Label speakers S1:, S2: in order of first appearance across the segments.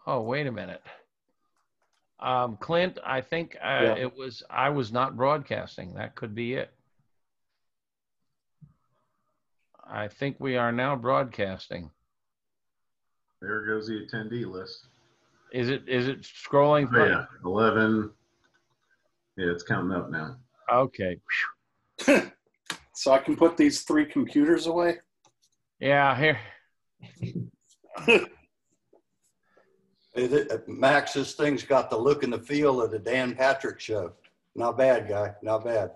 S1: Oh, wait a minute. Clint, I think
S2: Yeah.
S1: I was not broadcasting. That could be it. I think we are now broadcasting.
S3: There goes the attendee list.
S1: Is it scrolling?
S3: Oh, yeah, 11. Yeah, it's counting up now.
S1: Okay.
S2: So I can put these 3 computers away?
S1: Yeah, here.
S4: Max, this thing's got the look and the feel of the Dan Patrick Show. Not bad, guy. Not bad.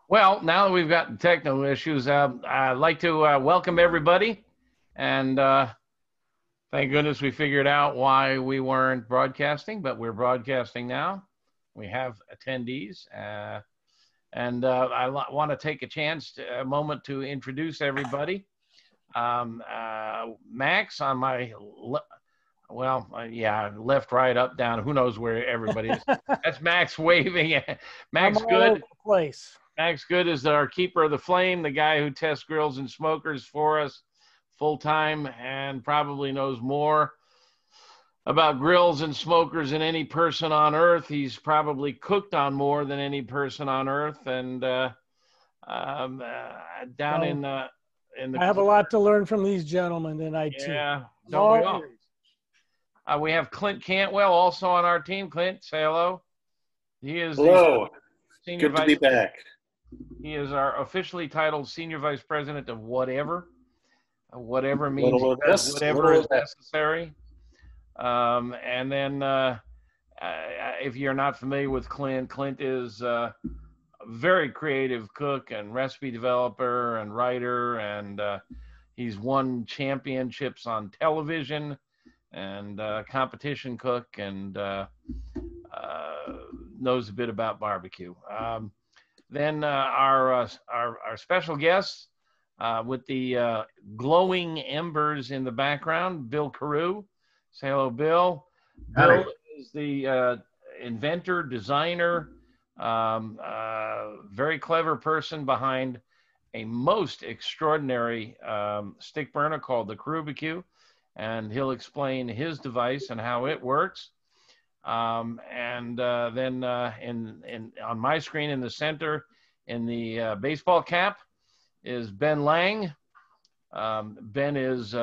S1: Well, now that we've got technical issues, I'd like to welcome everybody. And thank goodness we figured out why we weren't broadcasting, but we're broadcasting now. We have attendees. And I want to take a moment to introduce everybody. Max on my left, right, up, down. Who knows where everybody is? That's Max waving. Max
S5: I'm all
S1: Good.
S5: over the place.
S1: Max Good is our keeper of the flame, the guy who tests grills and smokers for us full time and probably knows more about grills and smokers than any person on earth. He's probably cooked on more than any person on earth. And down in the
S5: I have a lot to learn from these gentlemen tonight, too.
S1: Yeah, don't we all? We have Clint Cantwell also on our team. Clint, say hello. He is
S2: Hello.
S1: Senior
S2: Good to be back.
S1: He is our officially titled Senior Vice President of whatever. Whatever means whatever is necessary. And then if you're not familiar with Clint, Clint is a very creative cook and recipe developer and writer, and he's won championships on television and competition cook, and knows a bit about barbecue. Then our special guests with the glowing embers in the background, Bill Carew. Say hello, Bill. Bill is the inventor, designer, very clever person behind a most extraordinary stick burner called the Carubicue, and he'll explain his device and how it works. And then on my screen in the center, in the baseball cap, is Ben Lang. Ben is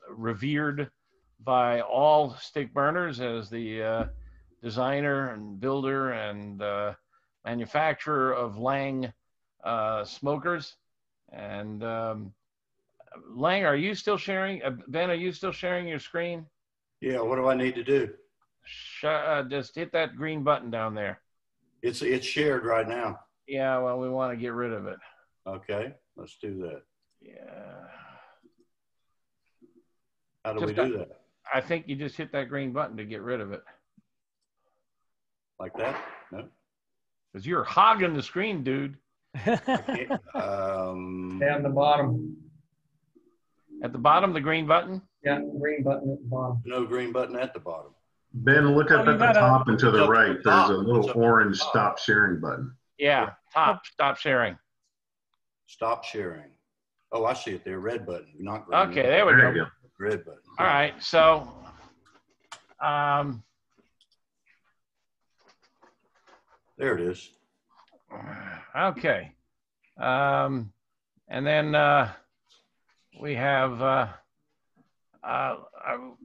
S1: revered by all stick burners as the designer and builder and manufacturer of Lang smokers. And Lang, are you still sharing? Ben, are you still sharing your screen?
S4: Yeah, what do I need to do?
S1: Just hit that green button down there.
S4: It's shared right now.
S1: Yeah, well, we want to get rid of it.
S4: Okay, let's do that.
S1: Yeah.
S4: How do we do that?
S1: I think you just hit that green button to get rid of it.
S4: Like that? No?
S1: Because you're hogging the screen, dude.
S4: I can't,
S6: Down the bottom.
S1: At the bottom, the green button?
S6: Yeah, green button at the bottom.
S4: no green button at the bottom.
S3: Ben, look up at the top and to the right. There's a little orange stop sharing button.
S1: Yeah, stop sharing.
S4: Stop sharing. Oh, I see it there. Red button, not green.
S1: Okay, there we
S3: There you
S1: go.
S3: go.
S4: Red button.
S1: All right, so
S4: There it is.
S1: okay. And then we have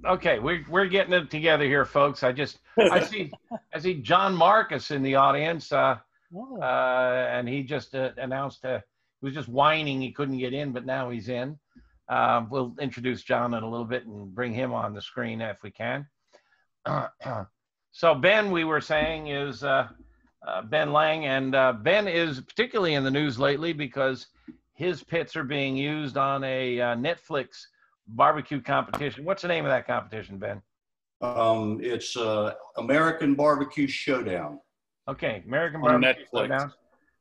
S1: okay, we're getting it together here, folks. I see John Marcus in the audience, and he just announced he was just whining he couldn't get in, but now he's in. We'll introduce John in a little bit and bring him on the screen if we can. So Ben, we were saying, is Ben Lang, and Ben is particularly in the news lately because his pits are being used on a Netflix barbecue competition. What's the name of that competition, Ben?
S4: It's American Barbecue Showdown.
S1: Okay, American
S2: On
S1: Barbecue
S2: Netflix.
S1: Showdown.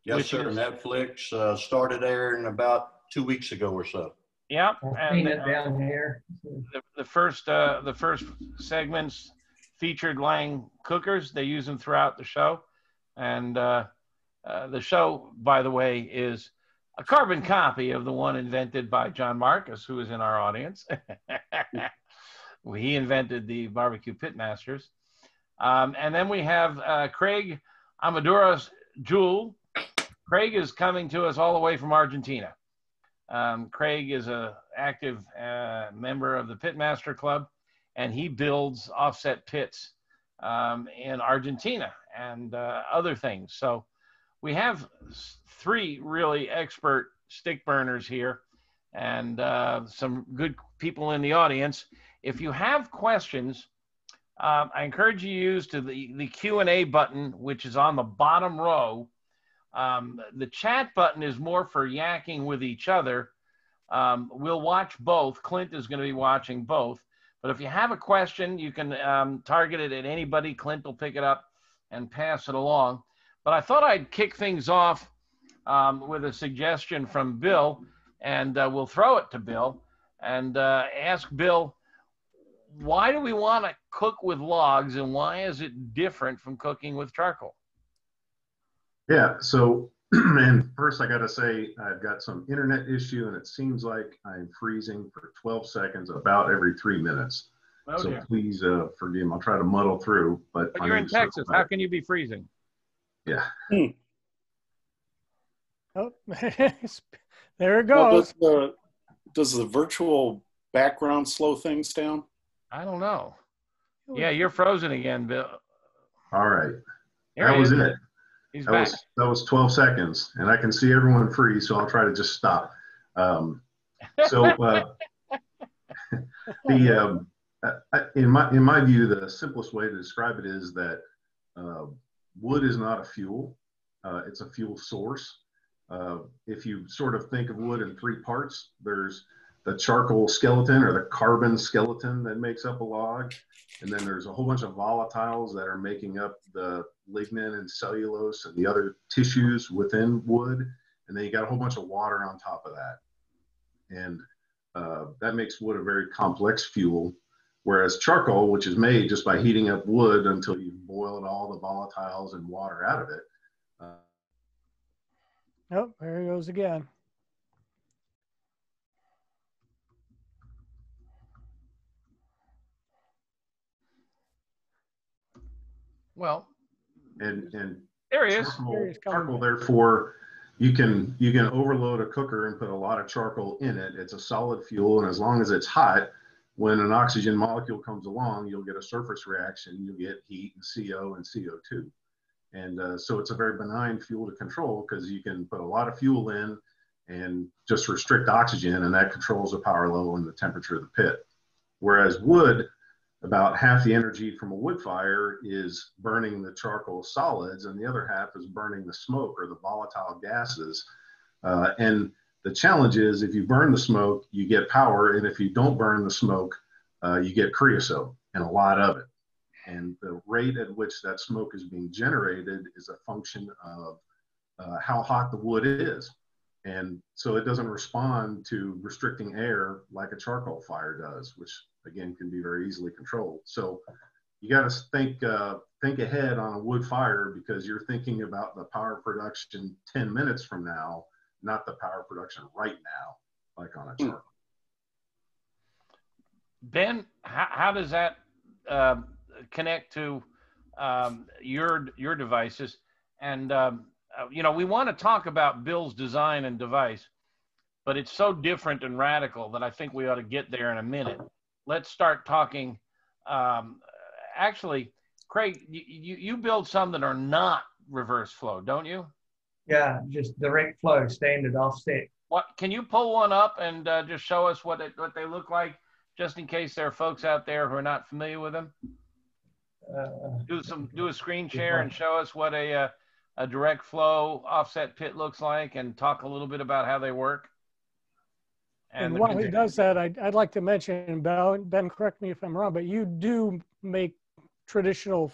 S4: Yes,
S1: Which
S4: sir.
S1: is-
S4: Netflix started airing about 2 weeks ago or so.
S1: Yeah,
S6: I've seen
S1: and
S6: it down here.
S1: the first segments featured Lang cookers. They use them throughout the show, and the show, by the way, is a carbon copy of the one invented by John Marcus, who is in our audience. He invented the barbecue pitmasters. And then we have Craig Amaduras Jewel. Craig is coming to us all the way from Argentina. Craig is an active member of the Pitmaster Club, and he builds offset pits in Argentina and other things. So we have 3 really expert stick burners here and some good people in the audience. If you have questions, I encourage you to use the Q&A button, which is on the bottom row. The chat button is more for yakking with each other. We'll watch both. Clint is going to be watching both. But if you have a question, you can target it at anybody. Clint will pick it up and pass it along. But I thought I'd kick things off with a suggestion from Bill, and we'll throw it to Bill and ask Bill, why do we want to cook with logs, and why is it different from cooking with charcoal?
S3: Yeah, so, and first I got to say, I've got some internet issue, and it seems like I'm freezing for 12 seconds about every 3 minutes.
S1: Oh,
S3: so
S1: dear.
S3: please forgive me. I'll try to muddle through. But
S1: You're in Texas. How can you be freezing?
S3: Yeah.
S5: Oh, there it goes.
S2: Well, does the virtual background slow things down?
S1: I don't know. Yeah, you're frozen again, Bill.
S3: All right.
S1: There
S3: That
S1: he
S3: was
S1: is.
S3: it.
S1: He's
S3: That
S1: back.
S3: was 12 seconds, and I can see everyone freeze, so I'll try to just stop. In my view, the simplest way to describe it is that wood is not a fuel. It's a fuel source. If you sort of think of wood in 3 parts, there's the charcoal skeleton or the carbon skeleton that makes up a log. And then there's a whole bunch of volatiles that are making up the lignin and cellulose and the other tissues within wood. And then you got a whole bunch of water on top of that. And that makes wood a very complex fuel. Whereas charcoal, which is made just by heating up wood until you've boiled all the volatiles and water out of it.
S5: Oh, there he goes again.
S1: Well,
S3: And
S1: there he is.
S3: charcoal, therefore, you can overload a cooker and put a lot of charcoal in it. It's a solid fuel, and as long as it's hot, when an oxygen molecule comes along, you'll get a surface reaction. You'll get heat and CO and CO2. And so it's a very benign fuel to control because you can put a lot of fuel in and just restrict oxygen, and that controls the power level and the temperature of the pit. Whereas wood, about half the energy from a wood fire is burning the charcoal solids, and the other half is burning the smoke or the volatile gases. And the challenge is if you burn the smoke, you get power, and if you don't burn the smoke, you get creosote, and a lot of it. And the rate at which that smoke is being generated is a function of how hot the wood is. And so it doesn't respond to restricting air like a charcoal fire does, which again can be very easily controlled. So you got to think ahead on a wood fire because you're thinking about the power production 10 minutes from now, not the power production right now, like on a charcoal.
S1: Ben, how does that connect to your devices? And you know, we want to talk about Bill's design and device, but it's so different and radical that I think we ought to get there in a minute. Let's start talking. Actually, Craig, you build some that are not reverse flow, don't you?
S6: Yeah, just direct flow, standard offset.
S1: What can you pull one up and just show us what they look like, just in case there are folks out there who are not familiar with them? Do a screen share and show us what a direct flow offset pit looks like, and talk a little bit about how they work.
S5: And while he does that, I'd like to mention, Ben, correct me if I'm wrong, but you do make traditional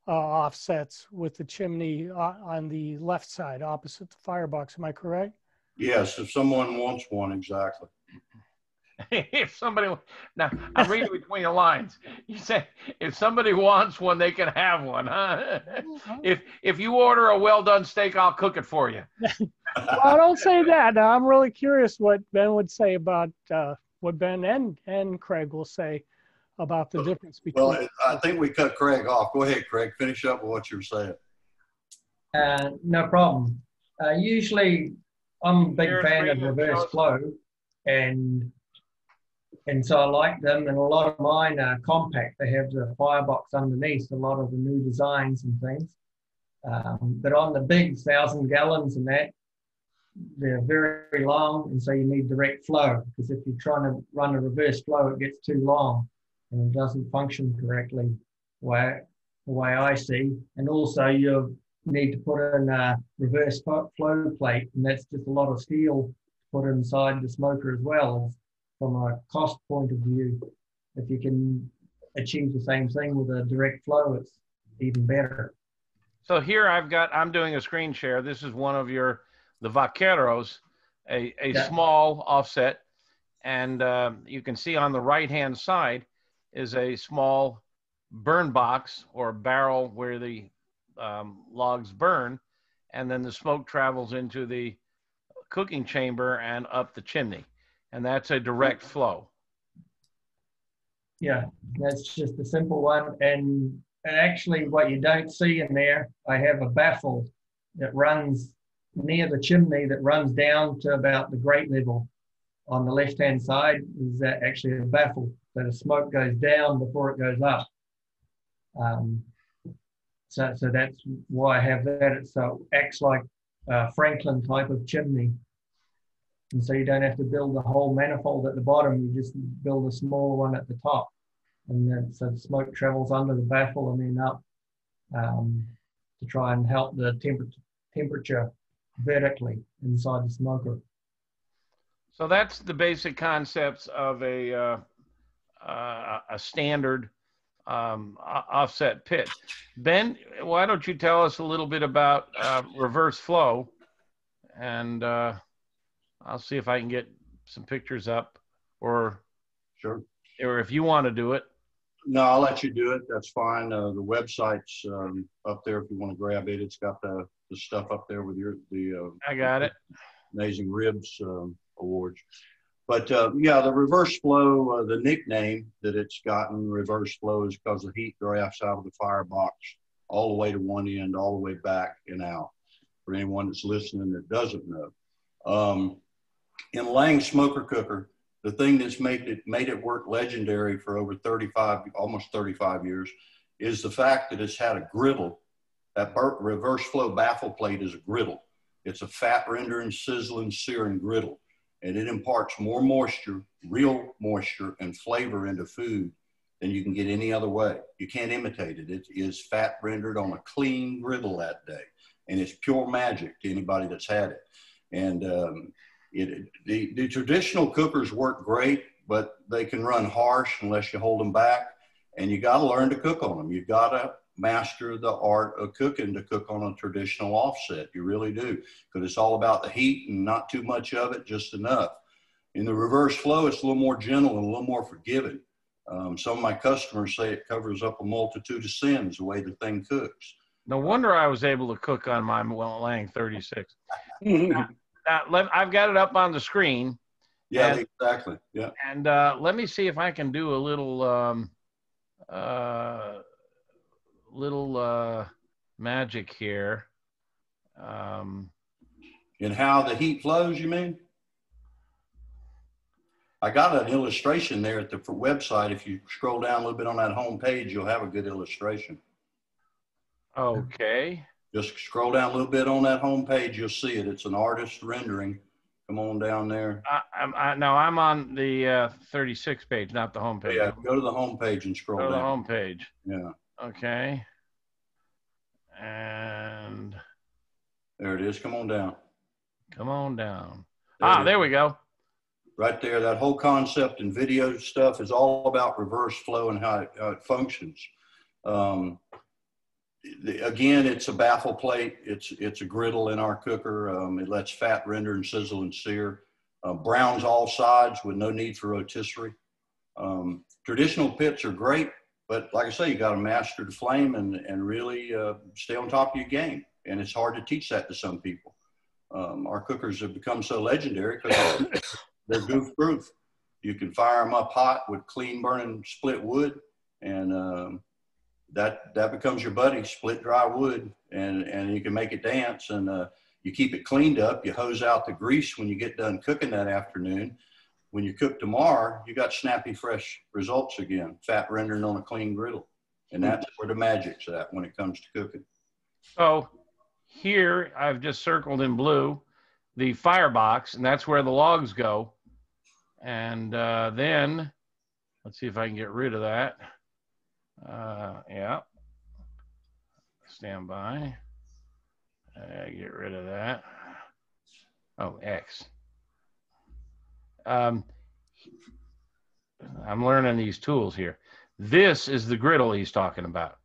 S5: offsets with the chimney on the left side, opposite the firebox. Am I correct?
S4: Yes, if someone wants one, exactly.
S1: If somebody, now I'm reading between the lines. You say if somebody wants one, they can have one, huh? If you order a well done steak, I'll cook it for you.
S5: Well, don't say that. Now, I'm really curious what Ben would say about what Ben and Craig will say about the difference between.
S4: Well, I think we cut Craig off. Go ahead, Craig. Finish up with what you were saying.
S6: No problem. Usually, I'm a big
S1: Share
S6: fan of
S1: screen and
S6: reverse
S1: show us.
S6: flow, and so I like them. And a lot of mine are compact. They have the firebox underneath. A lot of the new designs and things. But on the big 1,000 gallons and that, they're very long, and so you need direct flow, because if you're trying to run a reverse flow, it gets too long and it doesn't function correctly the way I see. And also you need to put in a reverse flow plate, and that's just a lot of steel to put inside the smoker as well. From a cost point of view, if you can achieve the same thing with a direct flow, it's even better.
S1: So here I'm doing a screen share. This is one of the Vaqueros, a
S6: Yeah.
S1: small offset. And you can see on the right-hand side is a small burn box or barrel where the logs burn. And then the smoke travels into the cooking chamber and up the chimney. And that's a direct flow.
S6: Yeah, that's just a simple one. And actually what you don't see in there, I have a baffle that runs near the chimney that runs down to about the grate level. On the left-hand side is actually a baffle, so the smoke goes down before it goes up. So that's why I have that. It acts like a Franklin type of chimney. And so you don't have to build the whole manifold at the bottom, you just build a small one at the top. And then so the smoke travels under the baffle and then up to try and help the temperature vertically inside the smoker.
S1: So that's the basic concepts of a standard offset pit. Ben, why don't you tell us a little bit about reverse flow, and I'll see if I can get some pictures up, or
S4: Sure.
S1: Or if you want to do it.
S4: No, I'll let you do it. That's fine. The website's up there if you want to grab it. It's got the stuff up there with
S1: I got it.
S4: Amazing Ribs awards. But yeah, the reverse flow, the nickname that it's gotten, reverse flow, is because the heat drafts out of the firebox all the way to one end, all the way back and out, for anyone that's listening that doesn't know. In Lang Smoker Cooker, the thing that's made it work legendary for over almost 35 years is the fact that it's had a griddle. That reverse flow baffle plate is a griddle. It's a fat rendering, sizzling, searing griddle. And it imparts more moisture, real moisture and flavor into food than you can get any other way. You can't imitate it. It is fat rendered on a clean griddle that day. And it's pure magic to anybody that's had it. And the traditional cookers work great, but they can run harsh unless you hold them back. And you got to learn to cook on them. You got to master the art of cooking to cook on a traditional offset. You really do, because it's all about the heat and not too much of it, just enough. In the reverse flow, it's a little more gentle and a little more forgiving. Some of my customers say it covers up a multitude of sins the way the thing cooks.
S1: No wonder I was able to cook on my Lang 36. Now, I've got it up on the screen.
S4: Yeah, exactly. Yeah.
S1: And let me see if I can do a little magic here.
S4: And how the heat flows, you mean? I got an illustration there at the website. If you scroll down a little bit on that home page, you'll have a good illustration.
S1: Okay.
S4: Just scroll down a little bit on that home page, you'll see it. It's an artist rendering. Come on down there.
S1: No, I'm on the 36 page, not the home page.
S4: Yeah, go to the home page and scroll
S1: down. Go to
S4: down.
S1: the home page.
S4: Yeah.
S1: Okay. And
S4: there it is. Come on down.
S1: Come on down.
S4: There
S1: we go.
S4: Right there. That whole concept and video stuff is all about reverse flow and how it functions. Again, it's a baffle plate. It's a griddle in our cooker. It lets fat render and sizzle and sear. Browns all sides with no need for rotisserie. Traditional pits are great, but like I say, you got to master the flame and really stay on top of your game. And it's hard to teach that to some people. Our cookers have become so legendary because they're goof-proof. You can fire them up hot with clean burning split wood, and that becomes your buddy, split dry wood, and you can make it dance. And you keep it cleaned up. You hose out the grease when you get done cooking that afternoon. When you cook tomorrow, you got snappy, fresh results again, fat rendering on a clean griddle. And that's where the magic's at when it comes to cooking.
S1: So here I've just circled in blue the firebox, and that's where the logs go. And then let's see if I can get rid of that. Yeah. Stand by. Get rid of that. Oh, X. I'm learning these tools here. This is the griddle he's talking about.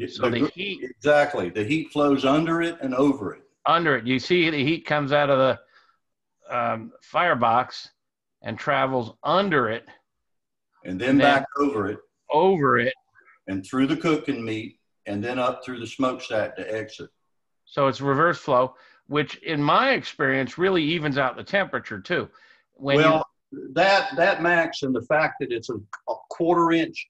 S1: So the heat.
S4: Exactly. The heat flows under it and over it.
S1: Under it. You see the heat comes out of the firebox and travels under it.
S4: And then back over it.
S1: Over it.
S4: And through the cooking meat, and then up through the smokestack to exit.
S1: So it's reverse flow, which in my experience really evens out the temperature too.
S4: That Max, and the fact that it's a 1/4 inch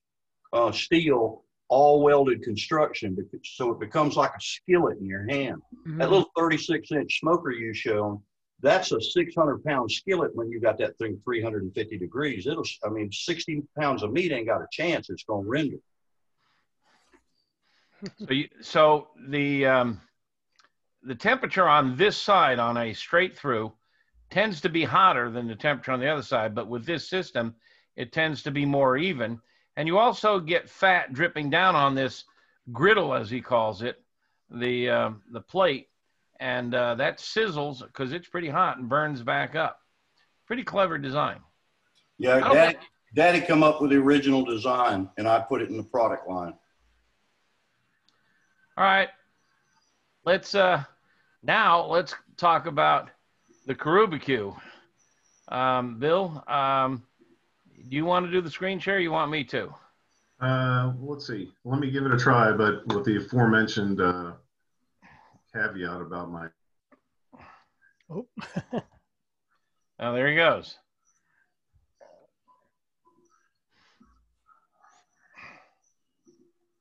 S4: steel, all welded construction, so it becomes like a skillet in your hand. Mm-hmm. That little 36-inch smoker you shown, that's a 600-pound skillet when you got that thing 350 degrees. 60 pounds of meat ain't got a chance. It's going to render.
S1: So the temperature on this side on a straight through tends to be hotter than the temperature on the other side, but with this system, it tends to be more even. And you also get fat dripping down on this griddle, as he calls it, the plate, and that sizzles because it's pretty hot and burns back up. Pretty clever design.
S4: Yeah, Daddy come up with the original design, and I put it in the product line.
S1: All right, let's talk about the Karubicue. Bill, do you want to do the screen share? Or you want me to?
S3: Let's see. Let me give it a try, but with the aforementioned caveat about my.
S1: Oh, there he goes.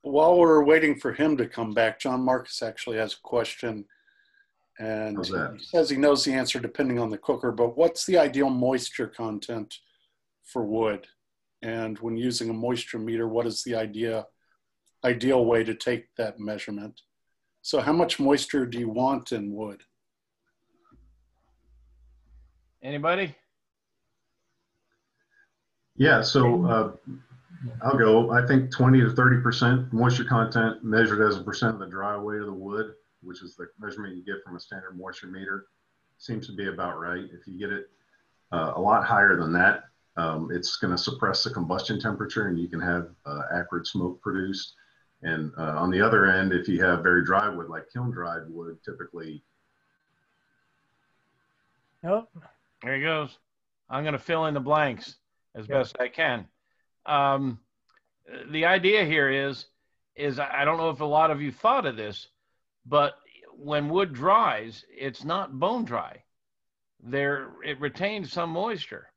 S2: While we're waiting for him to come back, John Marcus actually has a question. And he says he knows the answer depending on the cooker, but what's the ideal moisture content for wood? And when using a moisture meter, what is the ideal way to take that measurement? So how much moisture do you want in wood?
S1: Anybody?
S3: Yeah, so I'll go. I think 20 to 30% moisture content measured as a percent of the dry weight of the wood, which is the measurement you get from a standard moisture meter, seems to be about right. If you get it a lot higher than that, it's going to suppress the combustion temperature and you can have acrid smoke produced. And on the other end, if you have very dry wood, like kiln dried wood, typically.
S5: Yep.
S1: There he goes. I'm going to fill in the blanks as best I can. The idea here is I don't know if a lot of you thought of this, but when wood dries, it's not bone dry. It retains some moisture,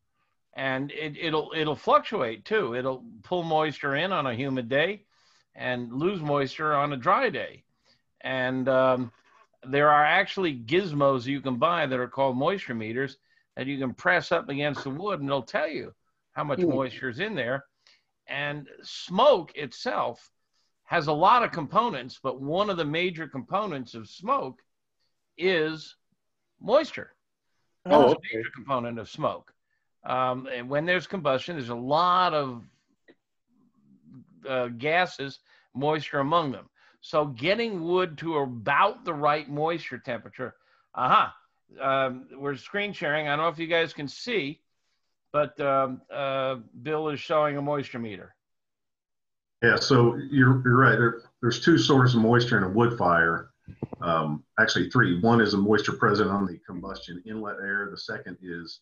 S1: and it'll fluctuate too. It'll pull moisture in on a humid day and lose moisture on a dry day. And there are actually gizmos you can buy that are called moisture meters that you can press up against the wood, and it'll tell you how much moisture is in there. And smoke itself has a lot of components, but one of the major components of smoke is moisture. That's a major component of smoke. And when there's combustion, there's a lot of gases, moisture among them. So getting wood to about the right moisture temperature. We're screen sharing. I don't know if you guys can see, but Bill is showing a moisture meter.
S3: Yeah, so you're right. There's two sources of moisture in a wood fire. Actually, three. One is the moisture present on the combustion inlet air. The second is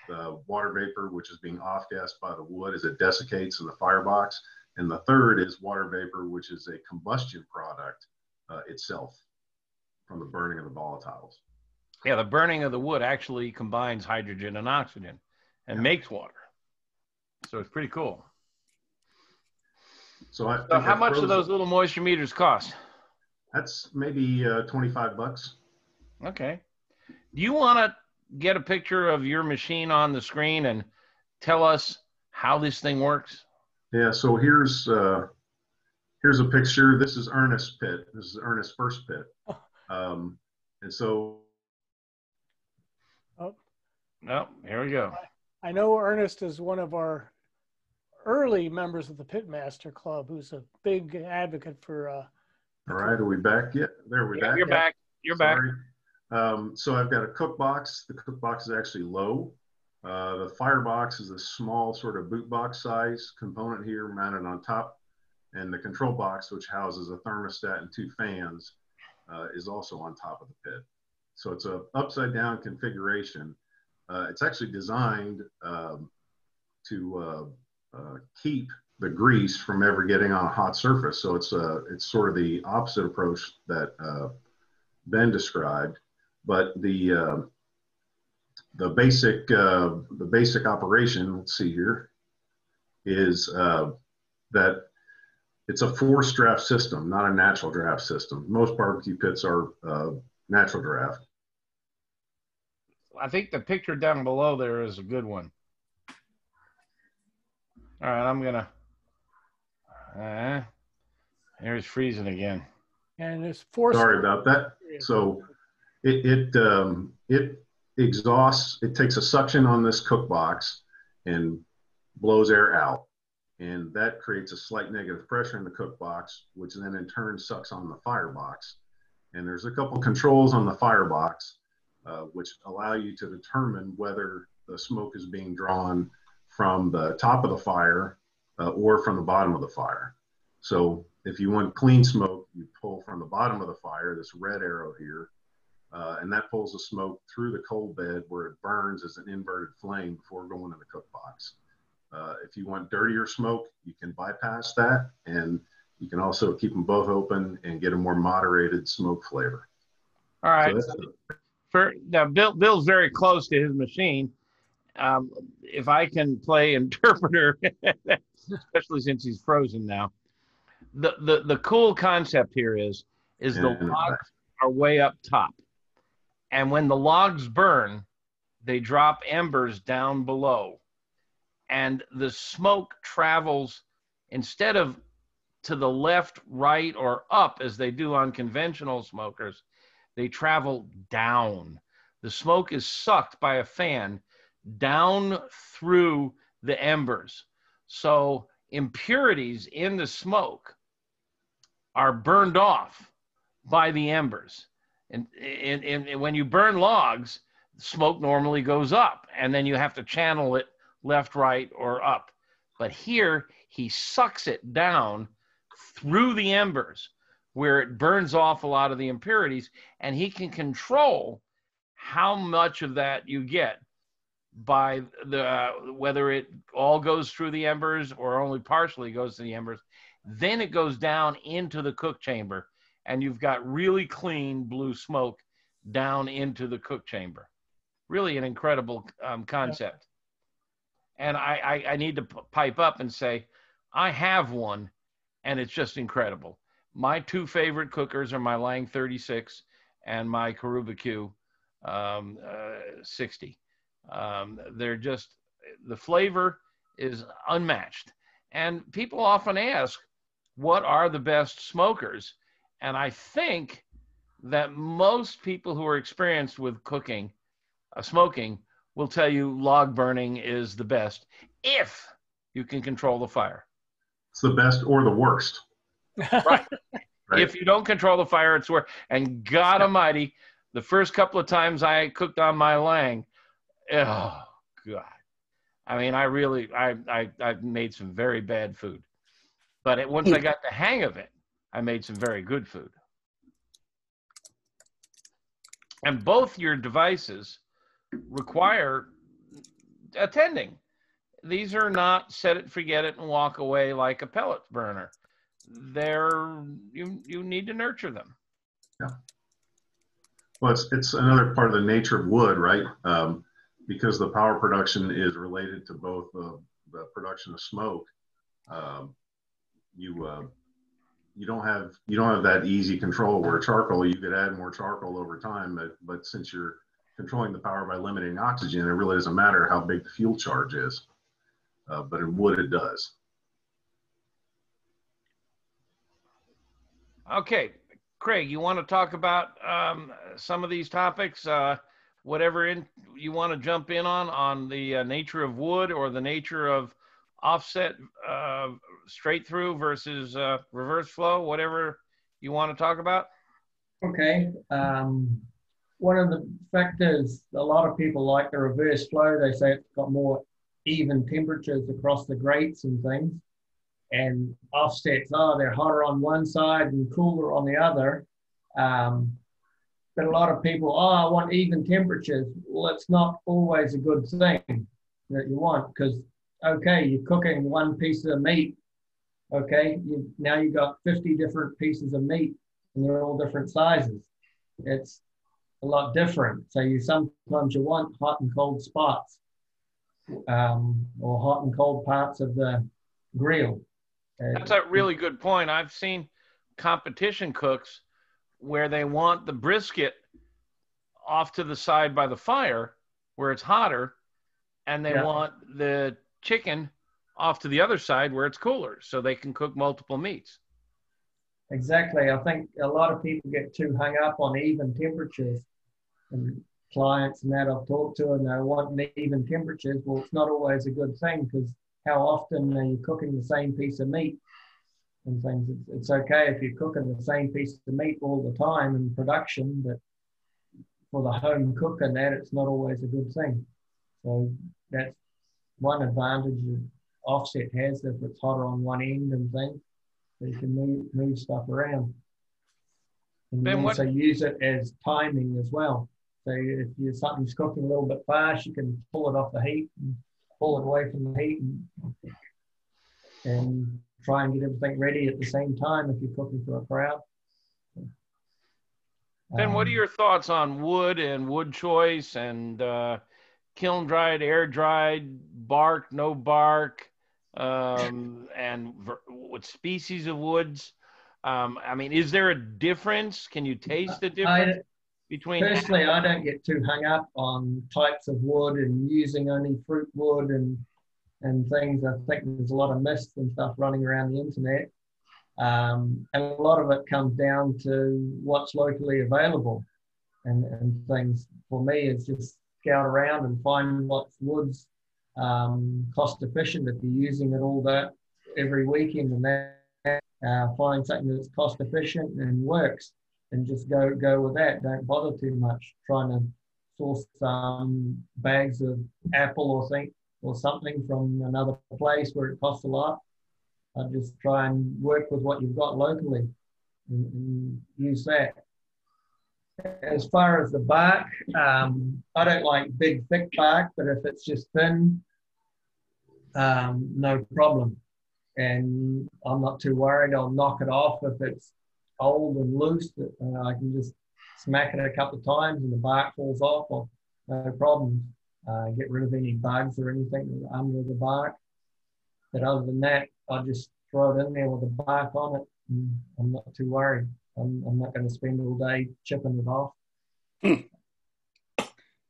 S3: the water vapor, which is being off-gassed by the wood as it desiccates in the firebox. And the third is water vapor, which is a combustion product itself from the burning of the volatiles.
S1: Yeah, the burning of the wood actually combines hydrogen and oxygen and makes water. So it's pretty cool.
S3: So,
S1: So how much do those little moisture meters cost?
S3: That's maybe $25.
S1: Okay. Do you want to get a picture of your machine on the screen and tell us how this thing works?
S3: Yeah. So here's a picture. This is Ernest's pit. This is Ernest's first pit. And so.
S5: Oh.
S1: No, here we go.
S5: I know Ernest is one of our early members of the Pitmaster Club, who's a big advocate for.
S3: All right, are we back yet? There we back.
S1: You're back. You're
S3: Sorry.
S1: back.
S3: So I've got a cook box. The cook box is actually low. The firebox is a small sort of boot box size component here mounted on top. And the control box, which houses a thermostat and 2 fans, is also on top of the pit. So it's a upside down configuration. It's actually designed to keep the grease from ever getting on a hot surface. So it's sort of the opposite approach that Ben described. But the basic operation, let's see here, is that it's a forced draft system, not a natural draft system. Most barbecue pits are natural draft.
S1: I think the picture down below there is a good one. All right, I'm gonna. Here's freezing again.
S5: And it's forced.
S3: Sorry about that. So it exhausts. It takes a suction on this cook box and blows air out, and that creates a slight negative pressure in the cook box, which then in turn sucks on the firebox. And there's a couple controls on the firebox, which allow you to determine whether the smoke is being drawn from the top of the fire or from the bottom of the fire. So if you want clean smoke, you pull from the bottom of the fire, this red arrow here, and that pulls the smoke through the coal bed where it burns as an inverted flame before going in the cook box. If you want dirtier smoke, you can bypass that, and you can also keep them both open and get a more moderated smoke flavor.
S1: All right. So now Bill's very close to his machine. If I can play interpreter, especially since he's frozen now, the cool concept here is the logs are way up top, and when the logs burn, they drop embers down below, and the smoke travels instead of to the left, right, or up as they do on conventional smokers, they travel down. The smoke is sucked by a fan down through the embers. So impurities in the smoke are burned off by the embers. And when you burn logs, smoke normally goes up, and then you have to channel it left, right, or up. But here, he sucks it down through the embers where it burns off a lot of the impurities, and he can control how much of that you get by whether it all goes through the embers or only partially goes to the embers. Then it goes down into the cook chamber, and you've got really clean blue smoke down into the cook chamber. Really an incredible concept. And I need to pipe up and say, I have one, and it's just incredible. My 2 favorite cookers are my Lang 36 and my Karuba Q 60. They're just, the flavor is unmatched. And people often ask, what are the best smokers? And I think that most people who are experienced with cooking, smoking, will tell you log burning is the best if you can control the fire.
S3: It's the best or the worst.
S1: Right. If you don't control the fire, it's worse. And God Almighty, the first couple of times I cooked on my Lang, oh God. I mean, I made some very bad food. But once I got the hang of it, I made some very good food. And both your devices require attending. These are not set it, forget it, and walk away like a pellet burner. You need to nurture them.
S3: Yeah. Well, it's another part of the nature of wood, right? Because the power production is related to both the production of smoke, you don't have that easy control. Where charcoal, you could add more charcoal over time, but since you're controlling the power by limiting oxygen, it really doesn't matter how big the fuel charge is. But in wood, it does.
S1: Okay, Craig, you want to talk about some of these topics? Whatever you want to jump in on the nature of wood or the nature of offset straight through versus reverse flow, whatever you want to talk about.
S6: Okay. One of the factors, a lot of people like the reverse flow. They say it's got more even temperatures across the grates and things. And offsets, they're hotter on one side and cooler on the other. But a lot of people, I want even temperatures. Well, it's not always a good thing that you want, because, okay, you're cooking one piece of meat. Okay, now you've got 50 different pieces of meat, and they're all different sizes. It's a lot different. So sometimes you want hot and cold spots, or hot and cold parts of the grill.
S1: That's a really good point. I've seen competition cooks where they want the brisket off to the side by the fire where it's hotter, and they want the chicken off to the other side where it's cooler, so they can cook multiple meats.
S6: Exactly. I think a lot of people get too hung up on even temperatures, and clients and that I've talked to, and they want even temperatures. Well, it's not always a good thing, because how often are you cooking the same piece of meat and things? It's okay if you're cooking the same piece of meat all the time in production, but for the home cook and that, it's not always a good thing. So that's one advantage that offset has, if it's hotter on one end and things, so you can move stuff around. And you also use it as timing as well. So if something's cooking a little bit fast, you can pull it off the heat and pull it away from the heat and try and get everything ready at the same time if you're cooking for a crowd.
S1: Ben, what are your thoughts on wood and wood choice and kiln dried, air dried, bark, no bark, and what species of woods? I mean, is there a difference? Can you taste the difference between?
S6: Personally, I don't get too hung up on types of wood and using only fruit wood and things. I think there's a lot of myths and stuff running around the internet. And a lot of it comes down to what's locally available and things. For me, it's just scout around and find what's wood's cost efficient if you're using it all that every weekend, and that find something that's cost efficient and works, and just go with that. Don't bother too much trying to source some bags of apple or something from another place where it costs a lot. I just try and work with what you've got locally and use that. As far as the bark, I don't like big, thick bark, but if it's just thin, no problem. And I'm not too worried. I'll knock it off if it's old and loose. I can just smack it a couple of times and the bark falls off. No problem. Get rid of any bugs or anything under the bark. But other than that, I'll just throw it in there with the bark on it. And I'm not too worried. I'm not going to spend all day chipping it off.
S1: Ben,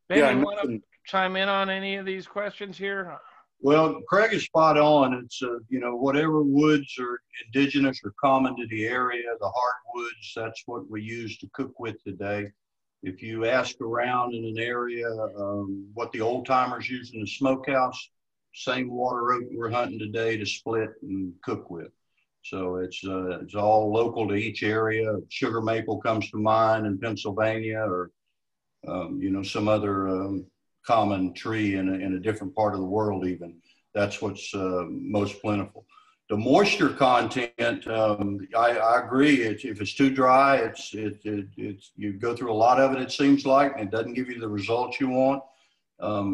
S1: you want to chime in on any of these questions here?
S4: Well, Craig is spot on. It's, whatever woods are indigenous or common to the area, the hardwoods, that's what we use to cook with today. If you ask around in an area what the old timers use in the smokehouse, same water oak we're hunting today to split and cook with. So it's all local to each area. Sugar maple comes to mind in Pennsylvania, or some other common tree in a different part of the world. Even that's what's most plentiful. The moisture content, I agree. If it's too dry, it's you go through a lot of it. It seems like, and it doesn't give you the results you want.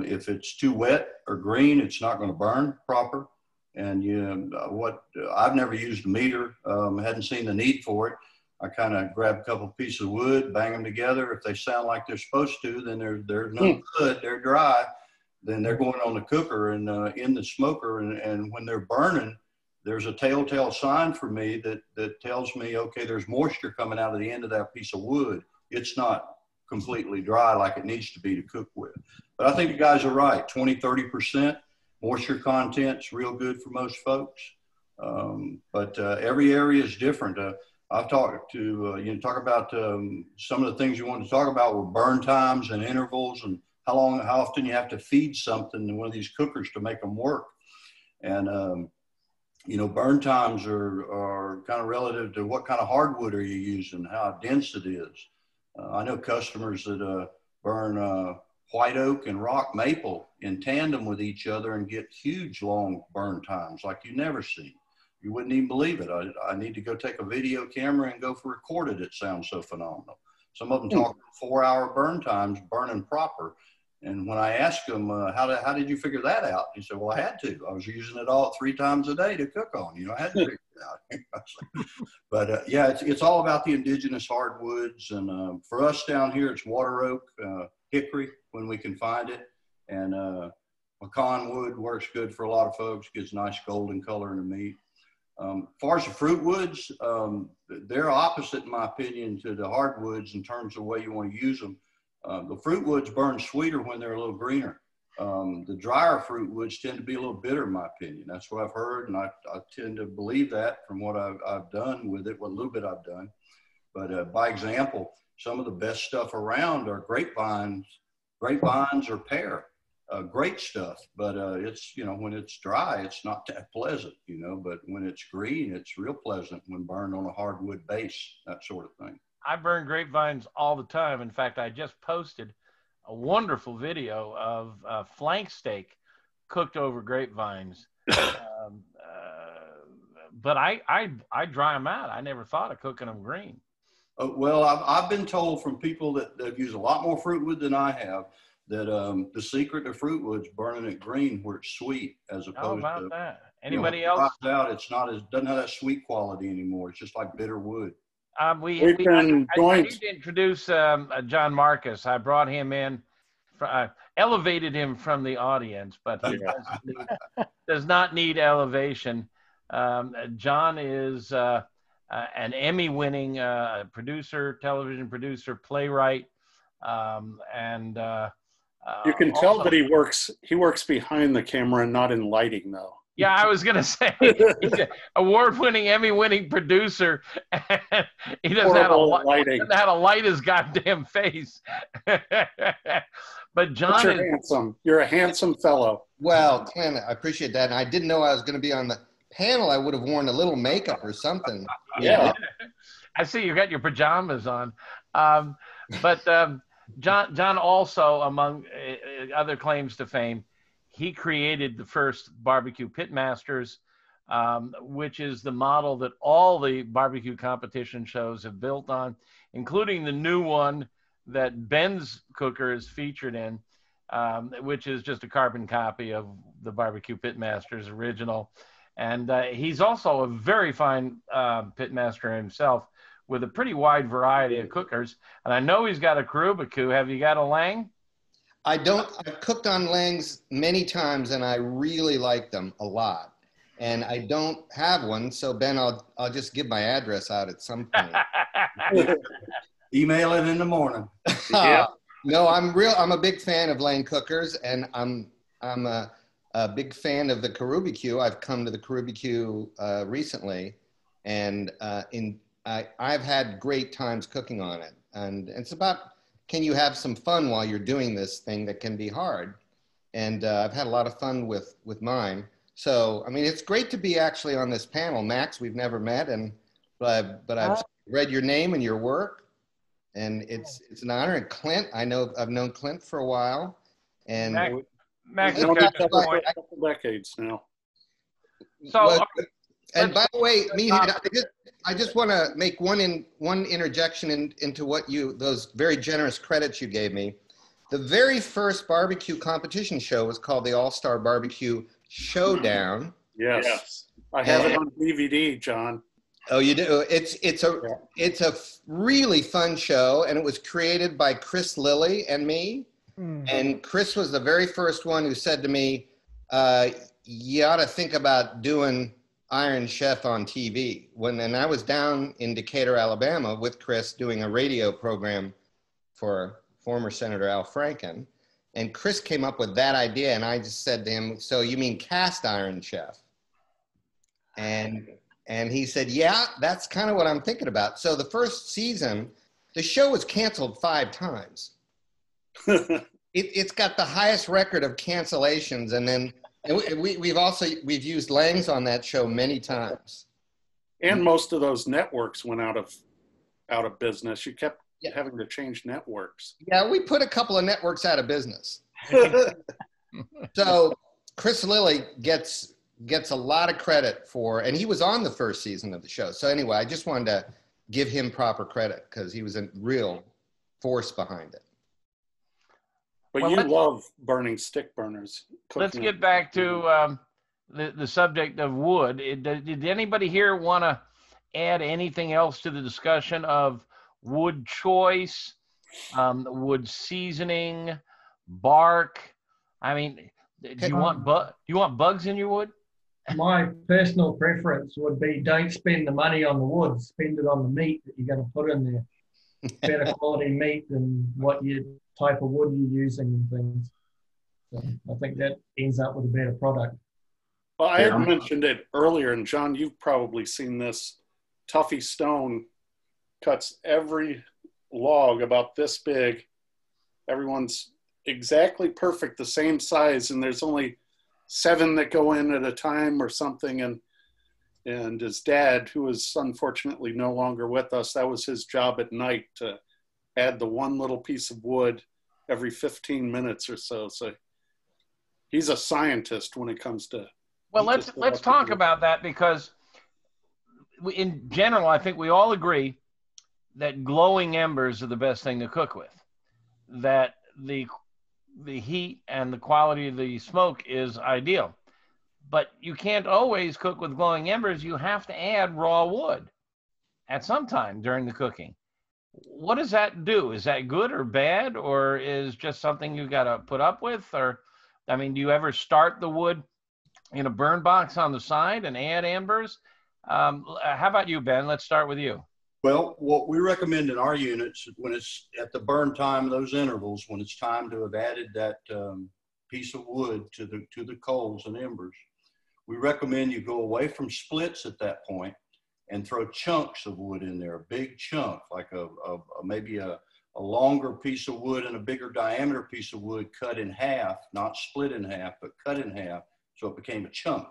S4: If it's too wet or green, it's not going to burn proper. And I've never used a meter. Hadn't seen the need for it. I kind of grab a couple pieces of wood, bang them together. If they sound like they're supposed to, then they're no good. They're dry. then they're going on the cooker and in the smoker. And when they're burning, there's a telltale sign for me that tells me, okay, there's moisture coming out of the end of that piece of wood. It's not completely dry like it needs to be to cook with. But I think the guys are right. 20–30% moisture content's real good for most folks. But every area is different. I've talked to, talk about some of the things you wanted to talk about were burn times and intervals and how often you have to feed something in one of these cookers to make them work. And, burn times are kind of relative to what kind of hardwood are you using, how dense it is. I know customers that burn white oak and rock maple in tandem with each other and get huge long burn times like you never see. You wouldn't even believe it. I need to go take a video camera and go record it. It sounds so phenomenal. Some of them talk 4-hour burn times, burning proper. And when I asked him, how did you figure that out? He said, well, I had to. I was using it all 3 times a day to cook on. I had to figure it out. But yeah, it's all about the indigenous hardwoods. And for us down here, it's water oak, hickory when we can find it. And pecan wood works good for a lot of folks, gives nice golden color in the meat. As far as the fruit woods, they're opposite, in my opinion, to the hardwoods in terms of the way you want to use them. The fruit woods burn sweeter when they're a little greener. The drier fruit woods tend to be a little bitter, in my opinion. That's what I've heard, and I tend to believe that from what I've done with it, what little bit I've done. But by example, some of the best stuff around are grapevines or pear. Great stuff, but it's, when it's dry, it's not that pleasant, but when it's green, it's real pleasant when burned on a hardwood base, that sort of thing.
S1: I burn grapevines all the time. In fact, I just posted a wonderful video of flank steak cooked over grapevines. But I dry them out. I never thought of cooking them green.
S4: Well, I've been told from people that use a lot more fruit wood than I have that the secret of fruit wood's burning it green where it's sweet as opposed to
S1: that. Anybody else?
S4: It doesn't have that sweet quality anymore. It's just like bitter wood.
S1: I need to introduce John Marcus. I brought him in, elevated him from the audience, but he does not need elevation. John is an Emmy-winning producer, television producer, playwright, and
S2: you can tell that he works behind the camera and not in lighting, though.
S1: Yeah, I was going to say, he's an award-winning, Emmy-winning producer, and he doesn't have to light his goddamn face. But John
S2: is handsome. You're a handsome fellow.
S7: Well, Clint, I appreciate that. And I didn't know I was going to be on the panel. I would have worn a little makeup or something.
S2: Yeah.
S1: I see you got your pajamas on. But John also, among other claims to fame, he created the first barbecue pitmasters, which is the model that all the barbecue competition shows have built on, including the new one that Ben's cooker is featured in, which is just a carbon copy of the barbecue pitmasters original. And he's also a very fine pitmaster himself with a pretty wide variety of cookers. And I know he's got a Krubicu. Have you got a Lang?
S7: I don't. I've cooked on Langs many times, and I really like them a lot. And I don't have one, so Ben, I'll just give my address out at some point.
S4: Email it in the morning.
S2: Yeah.
S7: No, I'm a big fan of Lang cookers, and I'm a big fan of the Krubicu. I've come to the Krubicu recently, and I've had great times cooking on it. And it's about, can you have some fun while you're doing this thing that can be hard? And I've had a lot of fun with mine. So, I mean, it's great to be actually on this panel. Max, we've never met, but I've read your name and your work, and it's an honor. And Clint, I've known Clint for a while. And
S1: Max
S2: known each other for a couple decades now.
S1: So,
S7: and by the way, I just want to make one interjection into what those very generous credits you gave me. The very first barbecue competition show was called the All-Star Barbecue Showdown.
S2: Yes. I have it on DVD, John.
S7: Oh, you do? It's a really fun show, and it was created by Chris Lilly and me. And Chris was the very first one who said to me, you ought to think about doing Iron Chef on TV. And I was down in Decatur, Alabama with Chris doing a radio program for former Senator Al Franken. And Chris came up with that idea, and I just said to him, so you mean cast Iron Chef? And he said, yeah, that's kind of what I'm thinking about. So the first season, the show was canceled 5 times. It's got the highest record of cancellations. And then we've used Langs on that show many times.
S2: And most of those networks went out of business. You kept having to change networks.
S7: Yeah, we put a couple of networks out of business. So Chris Lilly gets a lot of credit for, and he was on the first season of the show. So anyway, I just wanted to give him proper credit because he was a real force behind it.
S2: But well, you love burning stick burners.
S1: Let's get back to the subject of wood. Did anybody here want to add anything else to the discussion of wood choice, wood seasoning, bark? I mean, do you want bugs in your wood?
S6: My personal preference would be don't spend the money on the wood, spend it on the meat that you're going to put in there. Better quality meat than what type of wood you're using and things. So I think that ends up with a better product.
S2: Well, I had mentioned it earlier, and John, you've probably seen this. Tuffy Stone cuts every log about this big. Everyone's exactly perfect, the same size, and there's only 7 that go in at a time or something. And his dad, who is unfortunately no longer with us, that was his job at night, to add the one little piece of wood every 15 minutes or so. So he's a scientist when it comes to.
S1: Well, let's talk about that, because in general, I think we all agree that glowing embers are the best thing to cook with. That the heat and the quality of the smoke is ideal. But you can't always cook with glowing embers. You have to add raw wood at some time during the cooking. What does that do? Is that good or bad, or is just something you got to put up with? Or, I mean, do you ever start the wood in a burn box on the side and add embers? How about you, Ben? Let's start with you.
S4: Well, what we recommend in our units, when it's at the burn time, those intervals, when it's time to have added that piece of wood to the coals and embers, we recommend you go away from splits at that point and throw chunks of wood in there, a big chunk, like maybe a longer piece of wood and a bigger diameter piece of wood cut in half, not split in half, but cut in half, so it became a chunk.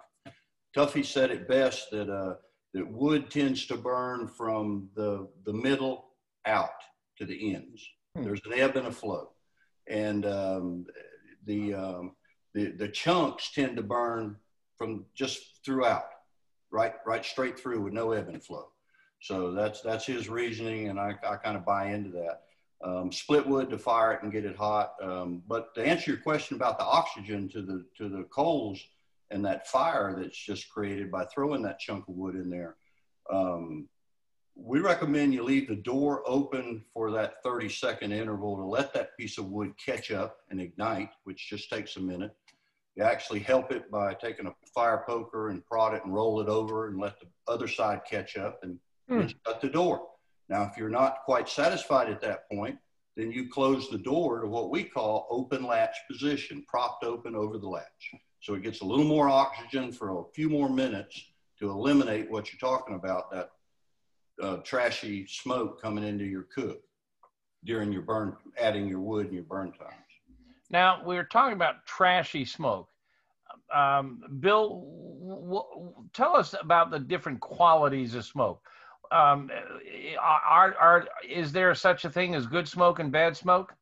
S4: Tuffy said it best that wood tends to burn from the middle out to the ends. There's an ebb and a flow. And the chunks tend to burn from just throughout, right straight through with no ebb and flow. So that's his reasoning, and I kind of buy into that. Split wood to fire it and get it hot. But to answer your question about the oxygen to the coals and that fire that's just created by throwing that chunk of wood in there, we recommend you leave the door open for that 30-second interval to let that piece of wood catch up and ignite, which just takes a minute. You actually help it by taking a fire poker and prod it and roll it over and let the other side catch up and shut the door. Now, if you're not quite satisfied at that point, then you close the door to what we call open latch position, propped open over the latch. So it gets a little more oxygen for a few more minutes to eliminate what you're talking about, that trashy smoke coming into your cook during your burn, adding your wood and your burn times.
S1: Now, we're talking about trashy smoke. Bill, tell us about the different qualities of smoke. Is there such a thing as good smoke and bad smoke?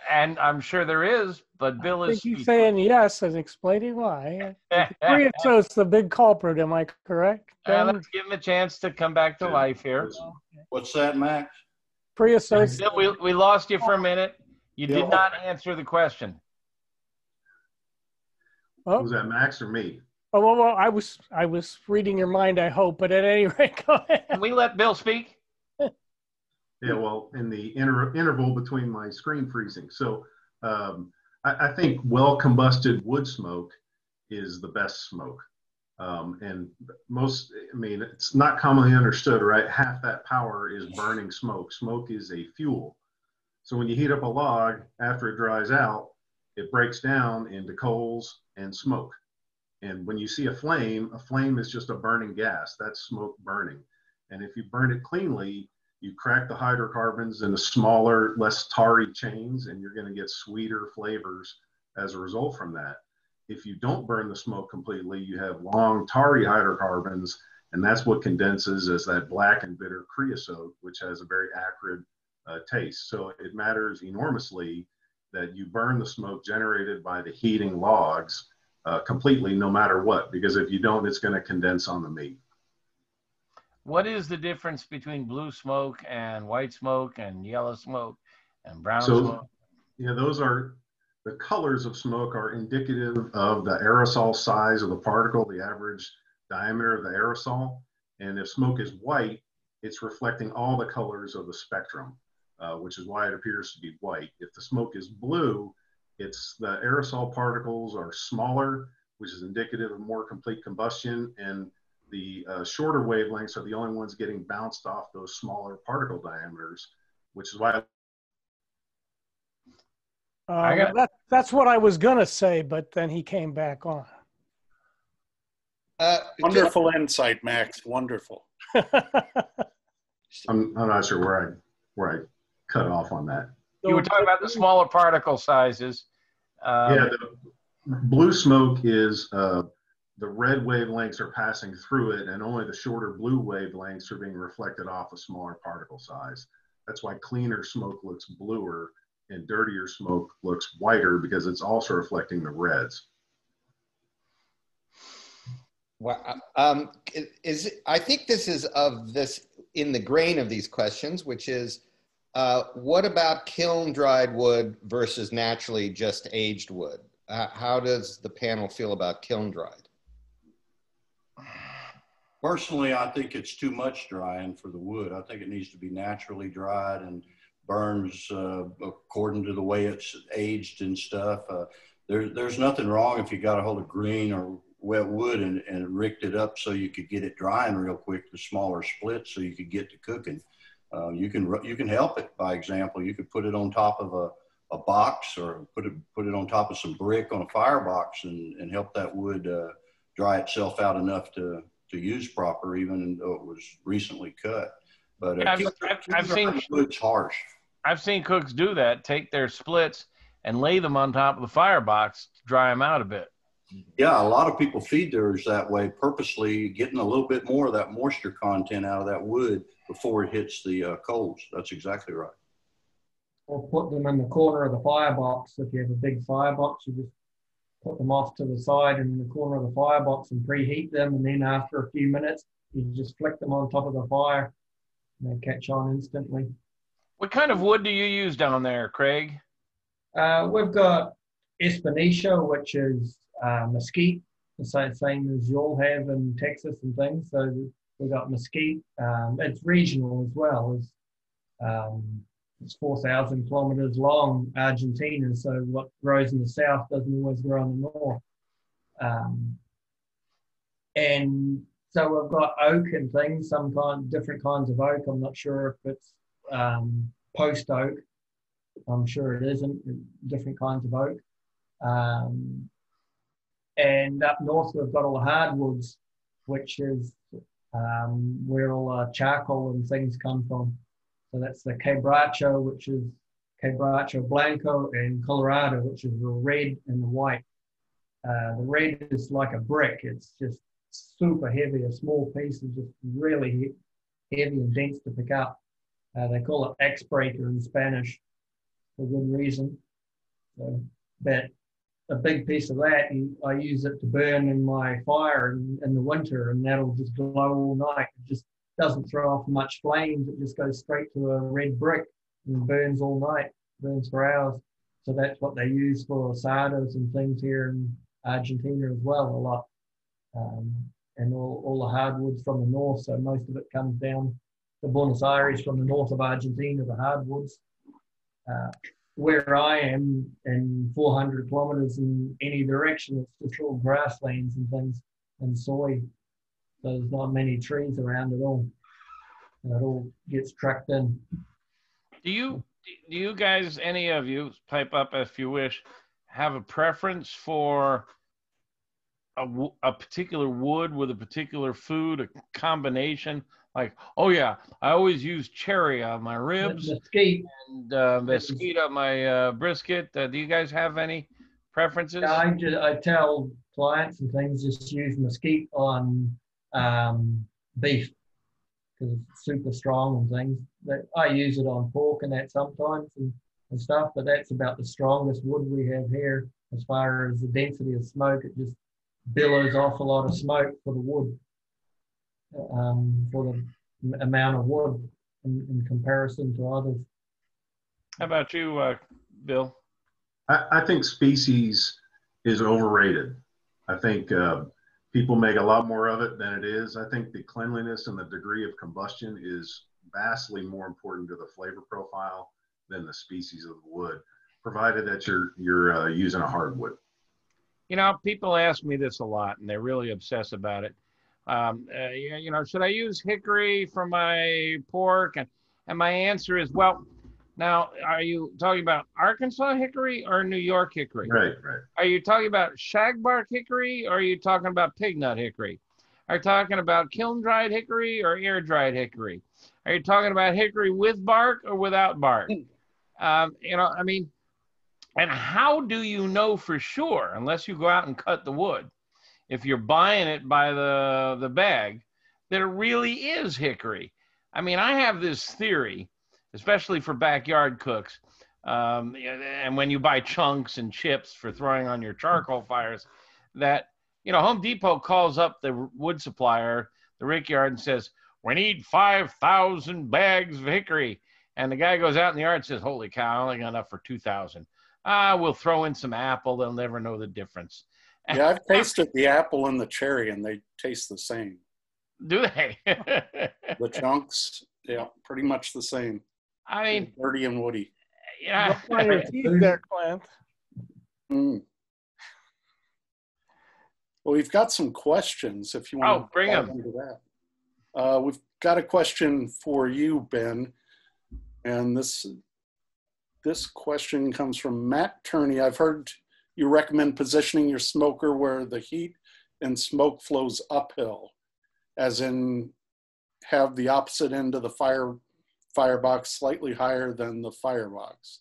S1: And I'm sure there is, but Bill is.
S5: I think he's saying yes and explaining why. Creosote's the big culprit, am I correct?
S1: Let's give him a chance to come back to life here.
S4: What's that, Max?
S5: Creosote.
S1: Bill, we lost you for a minute. You did not answer the question.
S3: Oh. Was that Max or me?
S5: Oh, well, I was reading your mind, I hope, but at any rate, go ahead.
S1: Can we let Bill speak?
S3: Yeah, well, in the interval between my screen freezing. So I think well combusted wood smoke is the best smoke. And most, I mean, it's not commonly understood, right? Half that power is burning smoke. Smoke is a fuel. So when you heat up a log, after it dries out, it breaks down into coals and smoke. And when you see a flame is just a burning gas. That's smoke burning. And if you burn it cleanly, you crack the hydrocarbons into smaller, less tarry chains, and you're going to get sweeter flavors as a result from that. If you don't burn the smoke completely, you have long, tarry hydrocarbons, and that's what condenses as that black and bitter creosote, which has a very acrid taste. So it matters enormously that you burn the smoke generated by the heating logs completely, no matter what, because if you don't, it's going to condense on the meat.
S1: What is the difference between blue smoke and white smoke and yellow smoke and brown smoke?
S3: Yeah, the colors of smoke are indicative of the aerosol size of the particle, the average diameter of the aerosol. And if smoke is white, it's reflecting all the colors of the spectrum, which is why it appears to be white. If the smoke is blue, it's the aerosol particles are smaller, which is indicative of more complete combustion, and the shorter wavelengths are the only ones getting bounced off those smaller particle diameters, which is why.
S5: That's what I was going to say, but then he came back on.
S2: Wonderful insight, Max. Wonderful.
S3: I'm not sure where I cut off on that.
S1: You were talking about the smaller particle sizes.
S3: Yeah, the blue smoke is the red wavelengths are passing through it, and only the shorter blue wavelengths are being reflected off a smaller particle size. That's why cleaner smoke looks bluer and dirtier smoke looks whiter, because it's also reflecting the reds.
S7: Well, I think this is in the grain of these questions, which is, what about kiln dried wood versus naturally just aged wood? How does the panel feel about kiln dried?
S4: Personally, I think it's too much drying for the wood. I think it needs to be naturally dried and burns according to the way it's aged and stuff. There's nothing wrong if you got a hold of green or wet wood and ricked it up so you could get it drying real quick, the smaller splits, so you could get to cooking. You can help it by example. You could put it on top of a box, or put it on top of some brick on a firebox and help that wood dry itself out enough to use proper, even though it was recently cut. But
S1: I've seen
S4: wood's harsh.
S1: I've seen cooks do that. Take their splits and lay them on top of the firebox to dry them out a bit.
S4: Yeah, a lot of people feed theirs that way, purposely getting a little bit more of that moisture content out of that wood before it hits the coals. That's exactly right.
S6: Or put them in the corner of the firebox. If you have a big firebox, you just put them off to the side in the corner of the firebox and preheat them. And then after a few minutes, you just flick them on top of the fire and they catch on instantly.
S1: What kind of wood do you use down there, Craig?
S6: We've got Espinacia, which is mesquite, the same as you all have in Texas and things. So we've got mesquite. It's regional as well. It's 4,000 kilometers long, Argentina. So what grows in the south doesn't always grow in the north. And so we've got oak and things, different kinds of oak. I'm not sure if it's post oak. I'm sure it isn't. Different kinds of oak. And up north, we've got all the hardwoods, which is where all charcoal and things come from. So that's the quebracho, which is quebracho blanco, and colorado, which is the red and the white. The red is like a brick. It's just super heavy. A small piece is just really heavy and dense to pick up. They call it axe breaker in Spanish for good reason. So that a big piece of that, I use it to burn in my fire in the winter, and that'll just glow all night. It just doesn't throw off much flames. It just goes straight to a red brick and burns all night, burns for hours. So that's what they use for asadas and things here in Argentina as well, a lot. And all the hardwoods from the north, so most of it comes down to Buenos Aires from the north of Argentina, the hardwoods. Where I am, in 400 kilometers in any direction, it's just all grasslands and things and soy. So there's not many trees around at all. It all gets trucked in.
S1: Do you guys, any of you, pipe up if you wish, have a preference for a particular wood with a particular food, a combination? Like, oh yeah, I always use cherry on my ribs
S6: Mesquite.
S1: and mesquite on my brisket. Do you guys have any preferences?
S6: Yeah, I tell clients and things just use mesquite on beef because it's super strong and things. I use it on pork and that sometimes and stuff, but that's about the strongest wood we have here as far as the density of smoke. It just billows off a lot of smoke for the wood. For the amount of wood in comparison to others.
S1: How about you, Bill?
S3: I think species is overrated. I think people make a lot more of it than it is. I think the cleanliness and the degree of combustion is vastly more important to the flavor profile than the species of the wood, provided that you're using a hardwood.
S1: You know, people ask me this a lot, and they're really obsessed about it. You know, should I use hickory for my pork? And my answer is, well, now, are you talking about Arkansas hickory or New York hickory?
S3: Right.
S1: Are you talking about shagbark hickory or are you talking about pignut hickory? Are you talking about kiln-dried hickory or air-dried hickory? Are you talking about hickory with bark or without bark? You know, I mean, and how do you know for sure, unless you go out and cut the wood, if you're buying it by the bag, that it really is hickory? I mean, I have this theory, especially for backyard cooks, and when you buy chunks and chips for throwing on your charcoal fires, that, you know, Home Depot calls up the wood supplier, the rickyard, and says, we need 5,000 bags of hickory. And the guy goes out in the yard and says, holy cow, I only got enough for 2,000. We'll throw in some apple. They'll never know the difference.
S2: Yeah, I've tasted the apple and the cherry, and they taste the same.
S1: Do they?
S2: The chunks, yeah, pretty much the same.
S1: I mean,
S2: dirty and woody.
S1: Yeah.
S5: Find your teeth there, Clint.
S2: Mm. Well, we've got some questions if you want
S1: to bring them
S2: into that. We've got a question for you, Ben, and this question comes from Matt Turney. I've heard you recommend positioning your smoker where the heat and smoke flows uphill, as in have the opposite end of the firebox slightly higher than the firebox.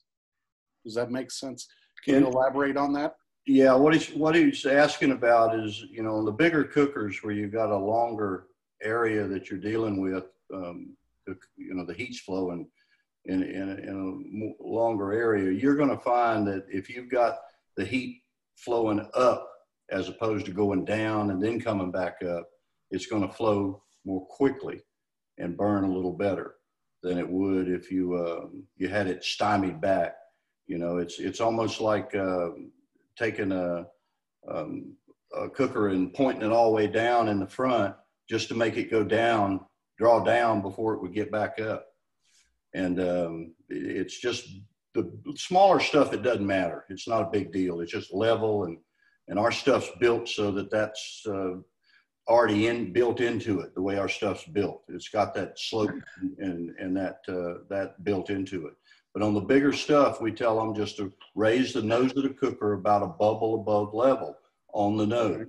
S2: Does that make sense? Can you elaborate on that?
S4: Yeah, what he's asking about is, you know, the bigger cookers where you've got a longer area that you're dealing with, you know, the heat's flowing in a longer area, you're going to find that if you've got the heat flowing up as opposed to going down and then coming back up, it's going to flow more quickly and burn a little better than it would if you you had it stymied back. You know, it's almost like taking a cooker and pointing it all the way down in the front just to make it go down, draw down before it would get back up. And it's just the smaller stuff, it doesn't matter. It's not a big deal. It's just level, and our stuff's built so that that's already built into it, the way our stuff's built. It's got that slope and that built into it. But on the bigger stuff, we tell them just to raise the nose of the cooker about a bubble above level on the nose.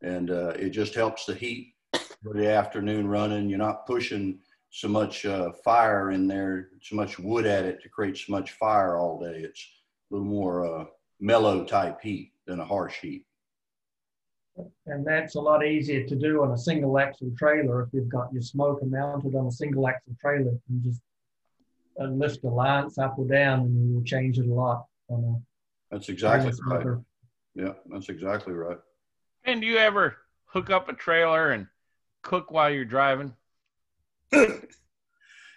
S4: And it just helps the heat for the afternoon running. You're not pushing so much fire in there, so much wood at it to create so much fire all day. It's a little more mellow type heat than a harsh heat.
S6: And that's a lot easier to do on a single axle trailer. If you've got your smoker mounted on a single axle trailer, you just lift the lance up or down and you'll change it a lot.
S4: That's exactly right. Yeah, that's exactly right.
S1: And do you ever hook up a trailer and cook while you're driving?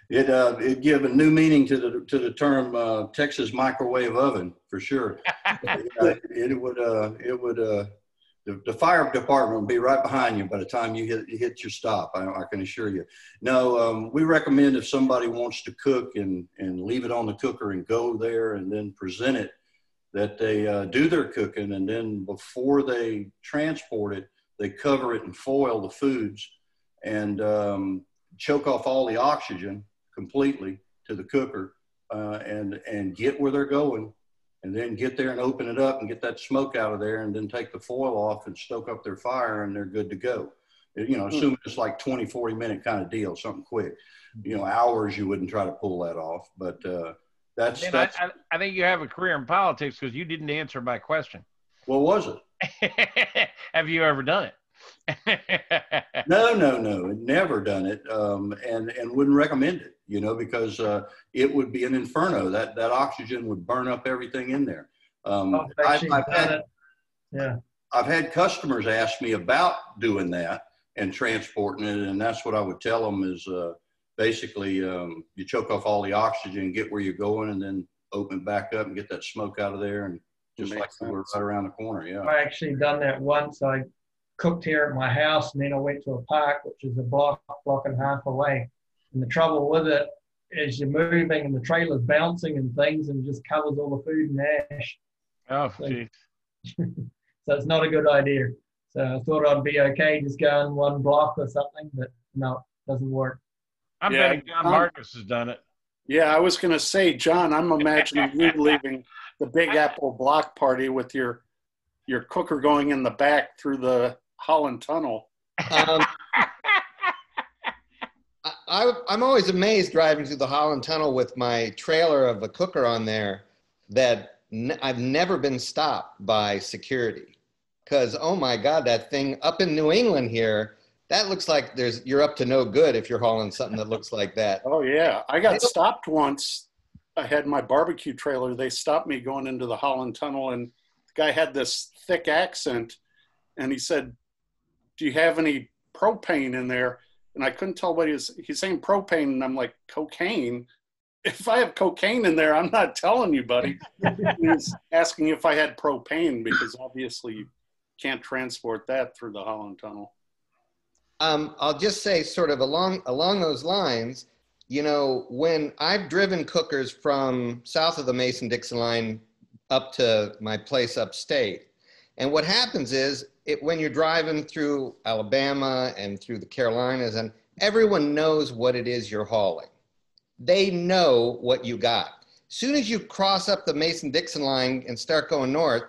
S4: It give a new meaning to the term Texas microwave oven for sure. It would The fire department will be right behind you by the time you hit your stop. I can assure you. No, we recommend if somebody wants to cook and leave it on the cooker and go there and then present it, that they do their cooking, and then before they transport it, they cover it in foil, the foods, and choke off all the oxygen completely to the cooker, and get where they're going, and then get there and open it up and get that smoke out of there, and then take the foil off and stoke up their fire, and they're good to go. You know, assuming it's like 20, 40 minute kind of deal, something quick. You know, hours you wouldn't try to pull that off, but that's.
S1: I think you have a career in politics because you didn't answer my question.
S4: What was it?
S1: Have you ever done it?
S4: No, never done it, and wouldn't recommend it. You know, because it would be an inferno. That oxygen would burn up everything in there. I've had customers ask me about doing that and transporting it, and that's what I would tell them is basically you choke off all the oxygen, get where you're going, and then open it back up and get that smoke out of there, and just like we were right around the corner. Yeah,
S6: I actually done that once. I cooked here at my house, and then I went to a park, which is a block and a half away. And the trouble with it is you're moving and the trailer's bouncing and things, and just covers all the food in ash.
S1: Oh, geez.
S6: So it's not a good idea. So I thought I'd be okay just going one block or something, but no, it doesn't work.
S1: I'm betting John Marcus has done it.
S2: Yeah, I was going to say, John, I'm imagining you leaving the Big Apple block party with your cooker going in the back through the Holland Tunnel.
S7: I'm always amazed driving through the Holland Tunnel with my trailer of a cooker on there that I've never been stopped by security. Because, oh my God, that thing up in New England here, that looks like you're up to no good if you're hauling something that looks like that.
S2: Oh yeah, I got stopped once. I had my barbecue trailer. They stopped me going into the Holland Tunnel, and the guy had this thick accent, and he said, "Do you have any propane in there?" And I couldn't tell what he's saying propane, and I'm like, cocaine? If I have cocaine in there, I'm not telling you, buddy. He was asking if I had propane, because obviously you can't transport that through the Holland Tunnel.
S7: I'll just say sort of along those lines, you know, when I've driven cookers from south of the Mason-Dixon line up to my place upstate, and what happens is when you're driving through Alabama and through the Carolinas, and everyone knows what it is you're hauling. They know what you got. As soon as you cross up the Mason-Dixon line and start going north,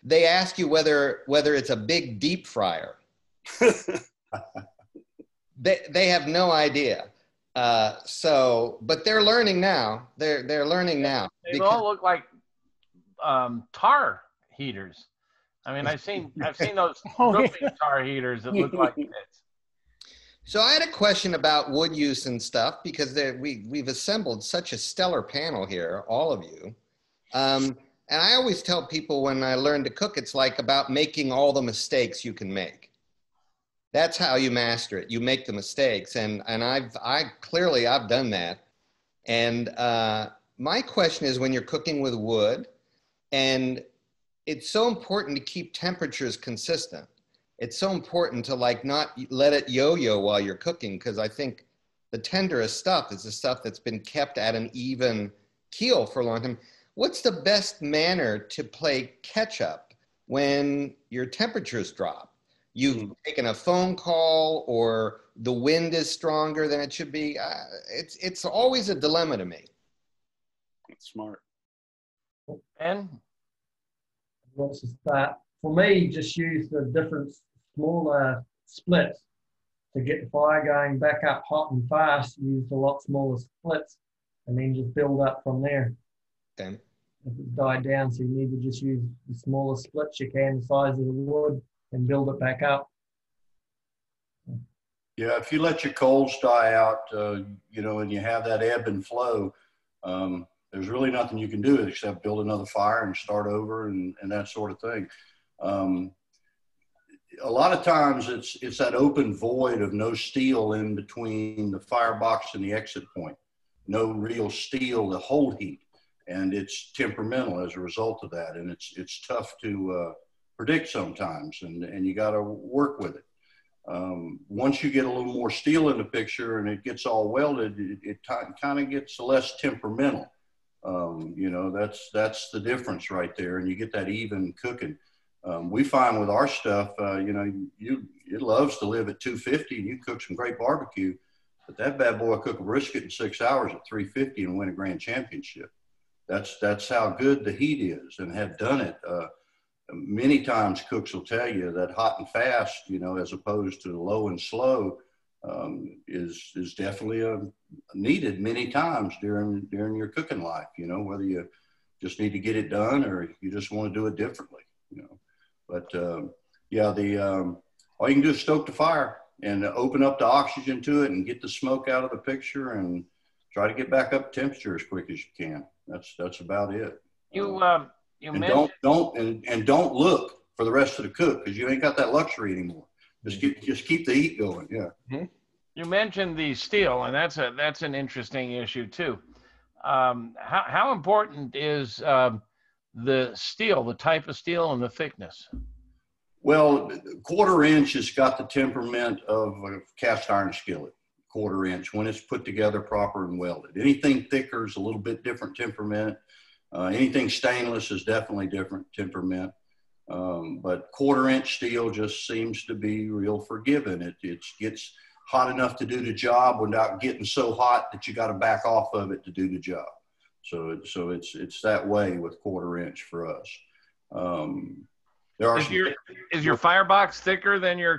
S7: they ask you whether it's a big deep fryer. They have no idea. But they're learning now. They're learning now.
S1: They all look like tar heaters. I mean, I've seen those roofing tar heaters that look like this.
S7: So I had a question about wood use and stuff, because we've assembled such a stellar panel here, all of you. And I always tell people when I learn to cook, it's like about making all the mistakes you can make. That's how you master it. You make the mistakes, and I've done that. And my question is, when you're cooking with wood, and it's so important to keep temperatures consistent. It's so important to not let it yo-yo while you're cooking, because I think the tenderest stuff is the stuff that's been kept at an even keel for a long time. What's the best manner to play catch up when your temperatures drop? You've taken a phone call, or the wind is stronger than it should be. It's always a dilemma to me.
S2: That's smart.
S1: Ben?
S6: What's the start? For me, just use the different smaller splits to get the fire going back up hot and fast. Use a lot smaller splits, and then just build up from there.
S7: Okay.
S6: If it's died down, so you need to just use the smaller splits you can, the size of the wood, and build it back up.
S4: Yeah, if you let your coals die out, you know, and you have that ebb and flow, there's really nothing you can do except build another fire and start over and that sort of thing. A lot of times it's that open void of no steel in between the firebox and the exit point. No real steel to hold heat, and it's temperamental as a result of that. And it's tough to predict sometimes, and you got to work with it. Once you get a little more steel in the picture and it gets all welded, it kind of gets less temperamental. You know, that's the difference right there, and you get that even cooking. We find with our stuff, you know, it loves to live at 250, and you cook some great barbecue, but that bad boy cook a brisket in 6 hours at 350 and win a grand championship. That's how good the heat is, and have done it. Many times cooks will tell you that hot and fast, you know, as opposed to low and slow, is definitely needed many times during your cooking life, you know, whether you just need to get it done or you just want to do it differently, you know. But yeah, all you can do is stoke the fire and open up the oxygen to it and get the smoke out of the picture and try to get back up temperature as quick as you can. That's about it.
S1: You
S4: and
S1: mentioned
S4: don't look for the rest of the cook, because you ain't got that luxury anymore. Just keep the heat going. Yeah.
S1: Mm-hmm. You mentioned the steel, and that's an interesting issue too. How important is the steel, the type of steel, and the thickness?
S4: Well, 1/4 inch has got the temperament of a cast iron skillet. 1/4 inch when it's put together proper and welded. Anything thicker is a little bit different temperament. Anything stainless is definitely different temperament. But 1/4 inch steel just seems to be real forgiving. It gets hot enough to do the job without getting so hot that you got to back off of it to do the job. So it's that way with 1/4 inch for us.
S1: Is your firebox thicker than your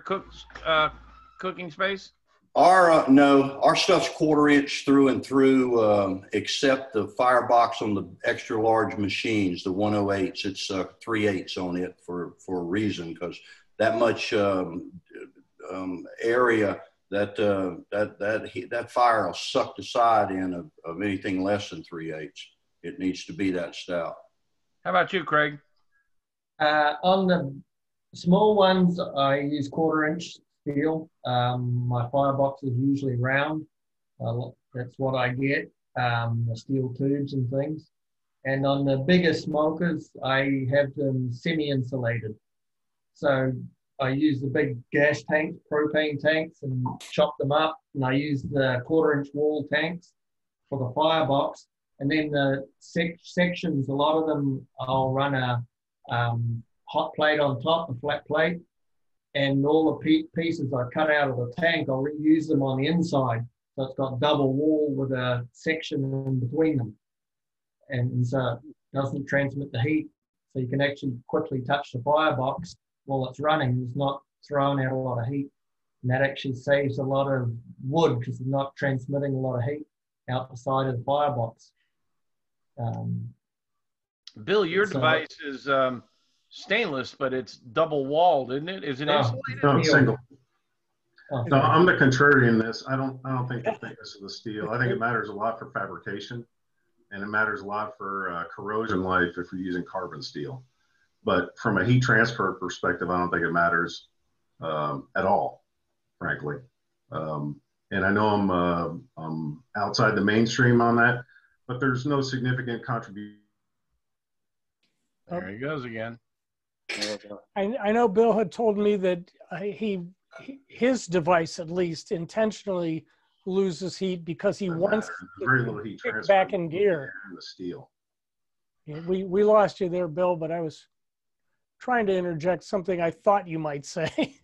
S1: cooking space?
S4: No, our stuff's 1/4 inch through and through, except the firebox on the extra large machines, the 108s. It's 3/8 on it for a reason, because that much area that fire will suck the side in of anything less than 3/8. It needs to be that stout.
S1: How about you, Craig?
S6: On the small ones, I use 1/4 inch steel. My firebox is usually round. That's what I get, the steel tubes and things. And on the bigger smokers, I have them semi-insulated. So I use the big gas tanks, propane tanks, and chop them up. And I use the 1/4 inch wall tanks for the firebox. And then the sections, a lot of them, I'll run a hot plate on top, a flat plate. And all the pieces I cut out of the tank, I'll reuse them on the inside. So it's got double wall with a section in between them. And so it doesn't transmit the heat. So you can actually quickly touch the firebox while it's running. It's not throwing out a lot of heat. And that actually saves a lot of wood, because it's not transmitting a lot of heat out the side of the firebox.
S1: Bill, your device is stainless, but it's double walled, isn't it? Is it insulated?
S3: No, it's single. No, I'm the contrarian in this. I don't think the thickness of the steel. I think it matters a lot for fabrication, and it matters a lot for corrosion life if you're using carbon steel. But from a heat transfer perspective, I don't think it matters at all, frankly. And I know I'm outside the mainstream on that, but there's no significant contribution.
S1: There he goes again.
S5: I know Bill had told me that his device at least intentionally loses heat because he wants
S3: very little heat
S5: to kick back in gear.
S3: In the steel.
S5: Yeah, we lost you there, Bill, but I was trying to interject something I thought you might say.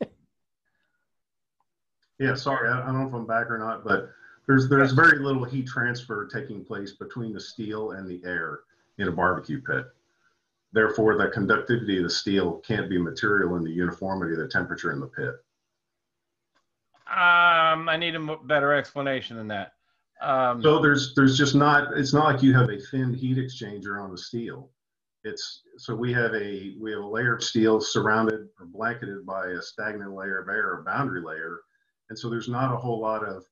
S3: Yeah, sorry, I don't know if I'm back or not, but there's very little heat transfer taking place between the steel and the air in a barbecue pit. Therefore, the conductivity of the steel can't be material in the uniformity of the temperature in the pit.
S1: I need a better explanation than that.
S3: So there's just not, it's not like you have a thin heat exchanger on the steel. So we have a layer of steel surrounded or blanketed by a stagnant layer of air, a boundary layer. And so there's not a whole lot of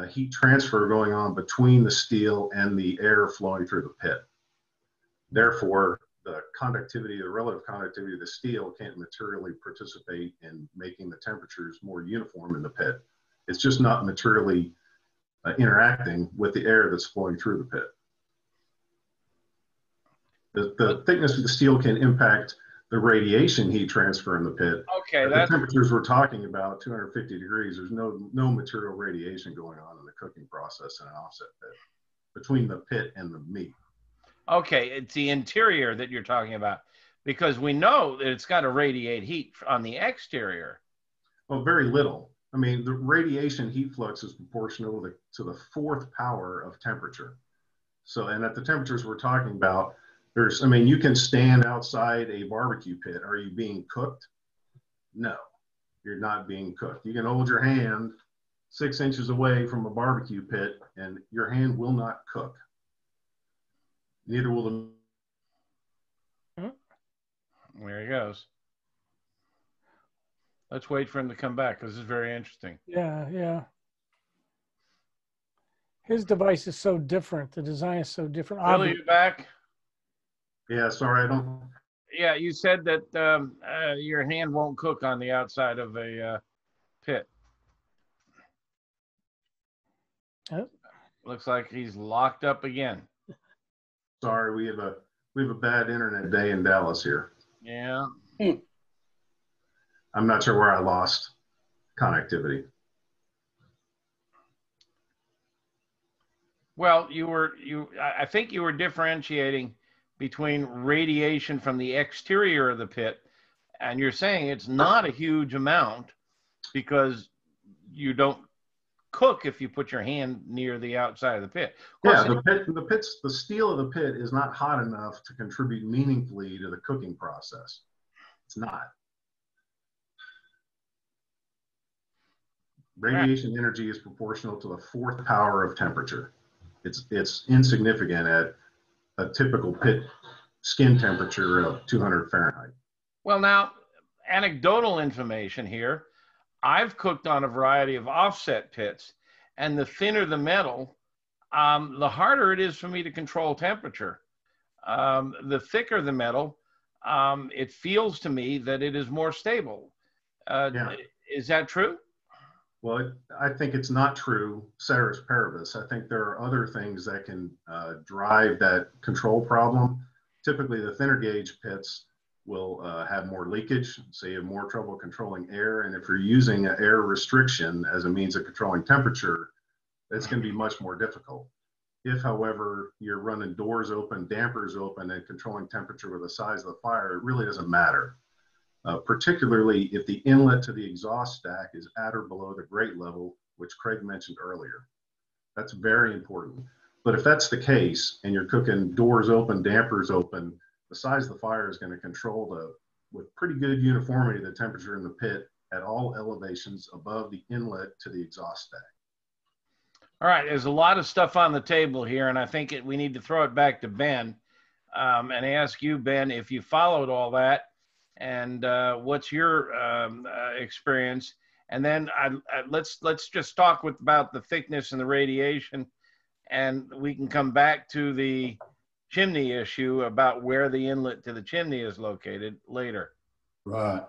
S3: heat transfer going on between the steel and the air flowing through the pit. Therefore, the conductivity, the relative conductivity of the steel can't materially participate in making the temperatures more uniform in the pit. It's just not materially interacting with the air that's flowing through the pit. The thickness of the steel can impact the radiation heat transfer in the pit.
S1: Okay,
S3: the temperatures we're talking about, 250 degrees, there's no material radiation going on in the cooking process in an offset pit between the pit and the meat.
S1: Okay, it's the interior that you're talking about, because we know that it's got to radiate heat on the exterior.
S3: Well, very little. I mean, the radiation heat flux is proportional to the fourth power of temperature. So, and at the temperatures we're talking about, I mean, you can stand outside a barbecue pit. Are you being cooked? No, you're not being cooked. You can hold your hand 6 inches away from a barbecue pit and your hand will not cook. Neither will the...
S1: There he goes. Let's wait for him to come back because this is very interesting.
S5: Yeah, yeah. His device is so different. The design is so different.
S1: Billy, you back?
S3: Yeah, sorry, I don't...
S1: Yeah, you said that your hand won't cook on the outside of a pit.
S5: Oh.
S1: Looks like he's locked up again.
S3: Sorry, we have a bad internet day in Dallas here.
S1: Yeah.
S3: I'm not sure where I lost connectivity.
S1: Well, I think you were differentiating between radiation from the exterior of the pit, and you're saying it's not a huge amount because you don't cook if you put your hand near the outside of the pit.
S3: Yeah, the steel of the pit is not hot enough to contribute meaningfully to the cooking process. It's not. Radiation energy is proportional to the fourth power of temperature. It's insignificant at a typical pit skin temperature of 200 Fahrenheit.
S1: Well, now, anecdotal information here. I've cooked on a variety of offset pits, and the thinner the metal, the harder it is for me to control temperature. The thicker the metal, it feels to me that it is more stable.
S3: Yeah.
S1: Is that true?
S3: Well, I think it's not true, ceteris paribus. I think there are other things that can drive that control problem. Typically, the thinner gauge pits will have more leakage, so you have more trouble controlling air. And if you're using an air restriction as a means of controlling temperature, that's going to be much more difficult. If, however, you're running doors open, dampers open, and controlling temperature with the size of the fire, it really doesn't matter. Particularly if the inlet to the exhaust stack is at or below the grate level, which Craig mentioned earlier. That's very important. But if that's the case, and you're cooking doors open, dampers open, the size of the fire is going to control with pretty good uniformity the temperature in the pit at all elevations above the inlet to the exhaust stack.
S1: All right, there's a lot of stuff on the table here, and I think we need to throw it back to Ben and ask you, Ben, if you followed all that, and what's your experience? And then let's just talk about the thickness and the radiation, and we can come back to the chimney issue about where the inlet to the chimney is located later.
S4: Right.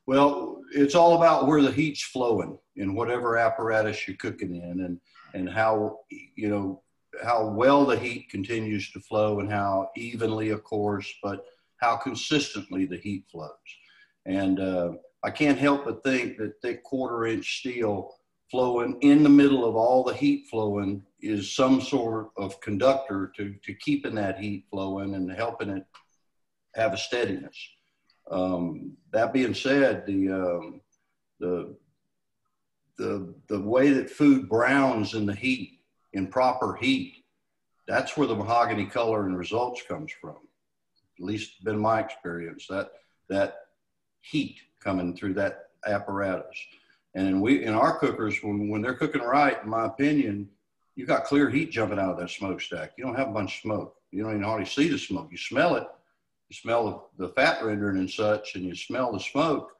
S4: Well, it's all about where the heat's flowing in whatever apparatus you're cooking in, and how, you know, how well the heat continues to flow and how evenly, of course, but how consistently the heat flows. And I can't help but think that thick 1/4-inch steel flowing in the middle of all the heat flowing is some sort of conductor to keeping that heat flowing and helping it have a steadiness. That being said, the way that food browns in the heat, in proper heat, that's where the mahogany color and results comes from. At least been my experience, that heat coming through that apparatus. And in our cookers, when they're cooking right, in my opinion, you got clear heat jumping out of that smokestack. You don't have a bunch of smoke. You don't even hardly see the smoke. You smell it. You smell the fat rendering and such, and you smell the smoke.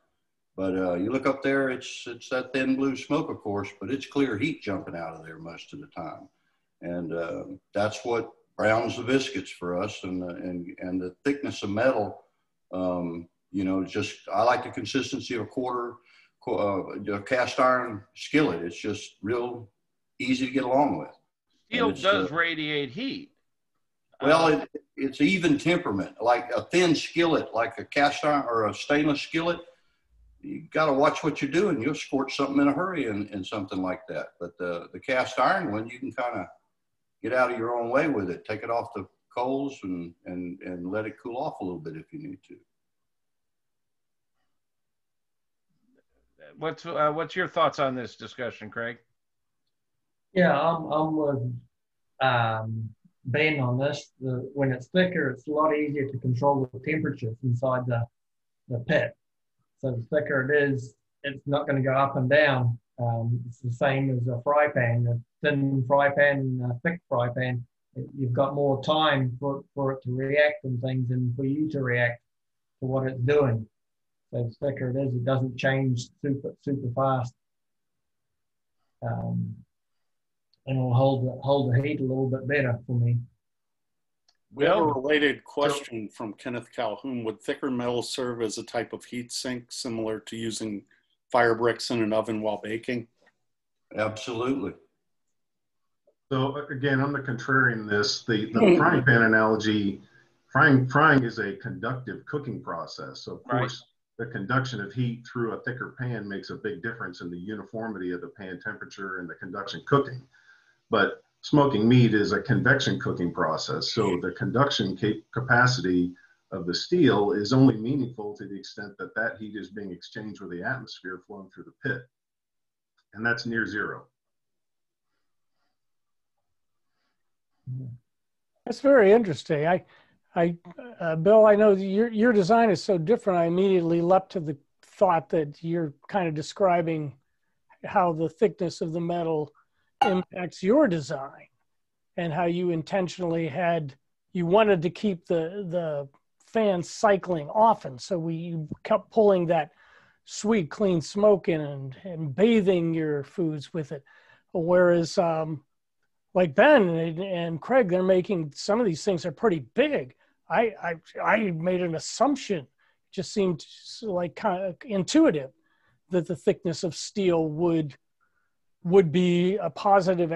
S4: But you look up there, it's that thin blue smoke, of course, but it's clear heat jumping out of there most of the time. And that's what browns the biscuits for us, and the thickness of metal. You know, I like the consistency of a cast iron skillet. It's just real easy to get along with.
S1: Steel does radiate heat.
S4: Well, it's even temperament, like a thin skillet, like a cast iron or a stainless skillet. You got to watch what you're doing. You'll scorch something in a hurry in something like that. But the cast iron one, you can kind of get out of your own way with it. Take it off the coals and let it cool off a little bit if you need to.
S1: What's your thoughts on this discussion, Craig?
S6: Yeah, I'm with Ben on this. When it's thicker, it's a lot easier to control the temperature inside the pit. So the thicker it is, it's not going to go up and down. It's the same as a fry pan. A thin fry pan and a thick fry pan, you've got more time for it to react and things and for you to react to what it's doing. So the thicker it is, it doesn't change super fast. And it'll hold the heat a little bit better for me.
S2: We have a related question from Kenneth Calhoun. Would thicker metal serve as a type of heat sink similar to using fire bricks in an oven while baking?
S4: Absolutely.
S3: So again, I'm the contrarian in this. The frying pan analogy, frying is a conductive cooking process. So of course, the conduction of heat through a thicker pan makes a big difference in the uniformity of the pan temperature and the conduction cooking. But smoking meat is a convection cooking process. So the conduction capacity of the steel is only meaningful to the extent that that heat is being exchanged with the atmosphere flowing through the pit. And that's near zero.
S5: That's very interesting. Bill, I know your design is so different. I immediately leapt to the thought that you're kind of describing how the thickness of the metal impacts your design and how you intentionally you wanted to keep the fan cycling often. So you kept pulling that sweet, clean smoke in and bathing your foods with it. Whereas like Ben and Craig, they're making some of these things are pretty big. I made an assumption, it just seemed like kind of intuitive that the thickness of steel would be a positive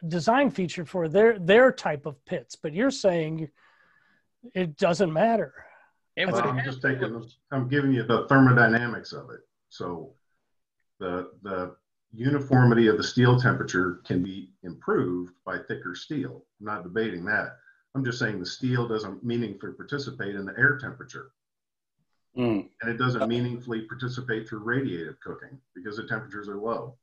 S5: design feature for their type of pits. But you're saying it doesn't matter.
S3: I'm giving you the thermodynamics of it. So the uniformity of the steel temperature can be improved by thicker steel. I'm not debating that. I'm just saying the steel doesn't meaningfully participate in the air temperature. And it doesn't meaningfully participate through radiative cooking because the temperatures are low.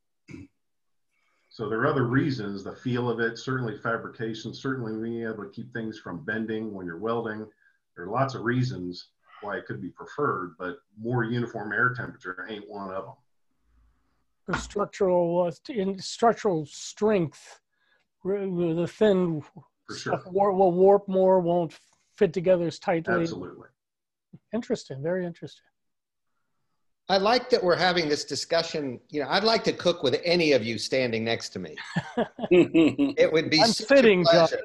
S3: So there are other reasons, the feel of it, certainly fabrication, certainly being able to keep things from bending when you're welding. There are lots of reasons why it could be preferred, but more uniform air temperature ain't one of them.
S5: The structural strength, the thin stuff will warp more, won't fit together as tightly.
S3: Absolutely.
S5: Interesting, very interesting.
S7: I like that we're having this discussion. You know, I'd like to cook with any of you standing next to me. It would be such a pleasure.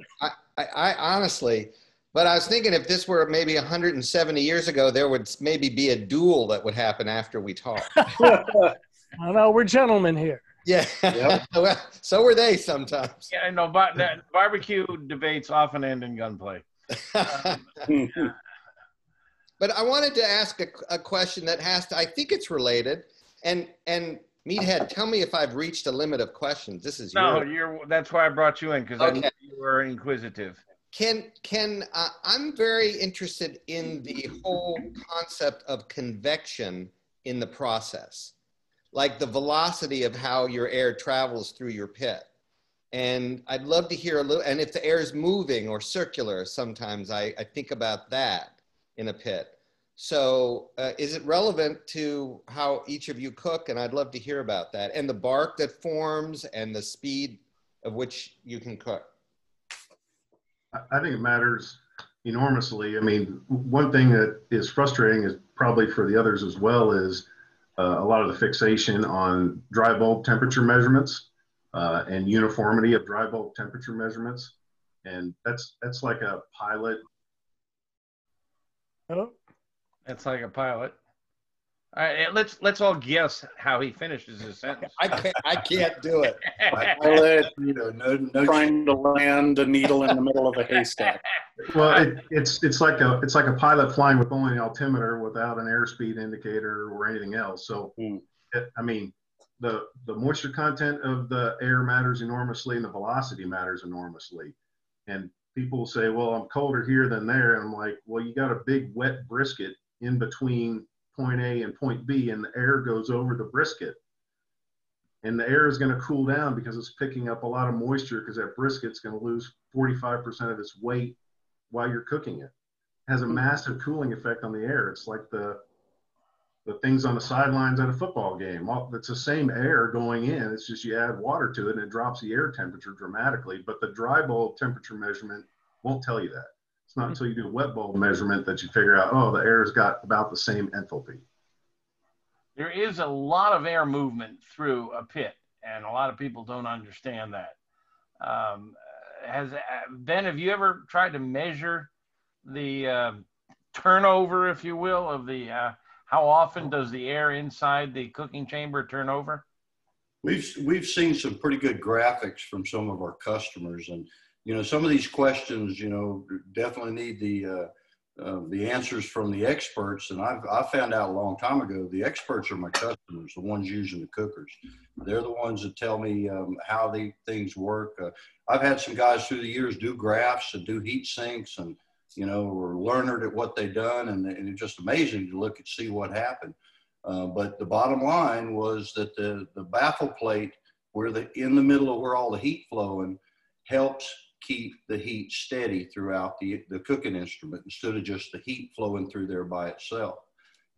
S7: I honestly, but I was thinking if this were maybe 170 years ago, there would maybe be a duel that would happen after we talk.
S5: I know, we're gentlemen here.
S7: Yeah, yep. Well, so were they sometimes.
S1: Yeah, no, but barbecue debates often end in gunplay.
S7: But I wanted to ask a question that I think it's related. And Meathead, tell me if I've reached a limit of questions. This is
S1: that's why I brought you in, because I knew you were inquisitive.
S7: I'm very interested in the whole concept of convection in the process, like the velocity of how your air travels through your pit. And I'd love to hear a little, and if the air is moving or circular, sometimes I think about that in a pit. So is it relevant to how each of you cook? And I'd love to hear about that. And the bark that forms and the speed of which you can cook.
S3: I think it matters enormously. I mean, one thing that is frustrating is probably for the others as well is a lot of the fixation on dry bulb temperature measurements and uniformity of dry bulb temperature measurements. And that's like a pilot.
S5: Oh.
S1: It's like a pilot. All right, let's all guess how he finishes his sentence.
S7: I can't do it.
S2: No, trying to land a needle in the middle of a haystack.
S3: Well, it's like a pilot flying with only an altimeter without an airspeed indicator or anything else. So, I mean, the moisture content of the air matters enormously, and the velocity matters enormously. And people say, well, I'm colder here than there. And I'm like, well, you got a big wet brisket in between point A and point B, and the air goes over the brisket. And the air is going to cool down because it's picking up a lot of moisture, because that brisket's going to lose 45% of its weight while you're cooking it. It has a massive cooling effect on the air. It's like the things on the sidelines at a football game. Well, it's the same air going in. It's just you add water to it and it drops the air temperature dramatically. But the dry bulb temperature measurement won't tell you that. It's not until you do a wet bulb measurement that you figure out, oh, the air's got about the same enthalpy.
S1: There is a lot of air movement through a pit, and a lot of people don't understand that. Ben, have you ever tried to measure the turnover, if you will, of the how often does the air inside the cooking chamber turn over?
S4: We've seen some pretty good graphics from some of our customers, and some of these questions definitely need the answers from the experts. And I found out a long time ago, the experts are my customers, the ones using the cookers. They're the ones that tell me how things work. I've had some guys through the years do graphs and do heat sinks, and were learned at what they've done, and it's just amazing to look and see what happened. But the bottom line was that the baffle plate, in the middle of where all the heat flowing, helps keep the heat steady throughout the cooking instrument, instead of just the heat flowing through there by itself.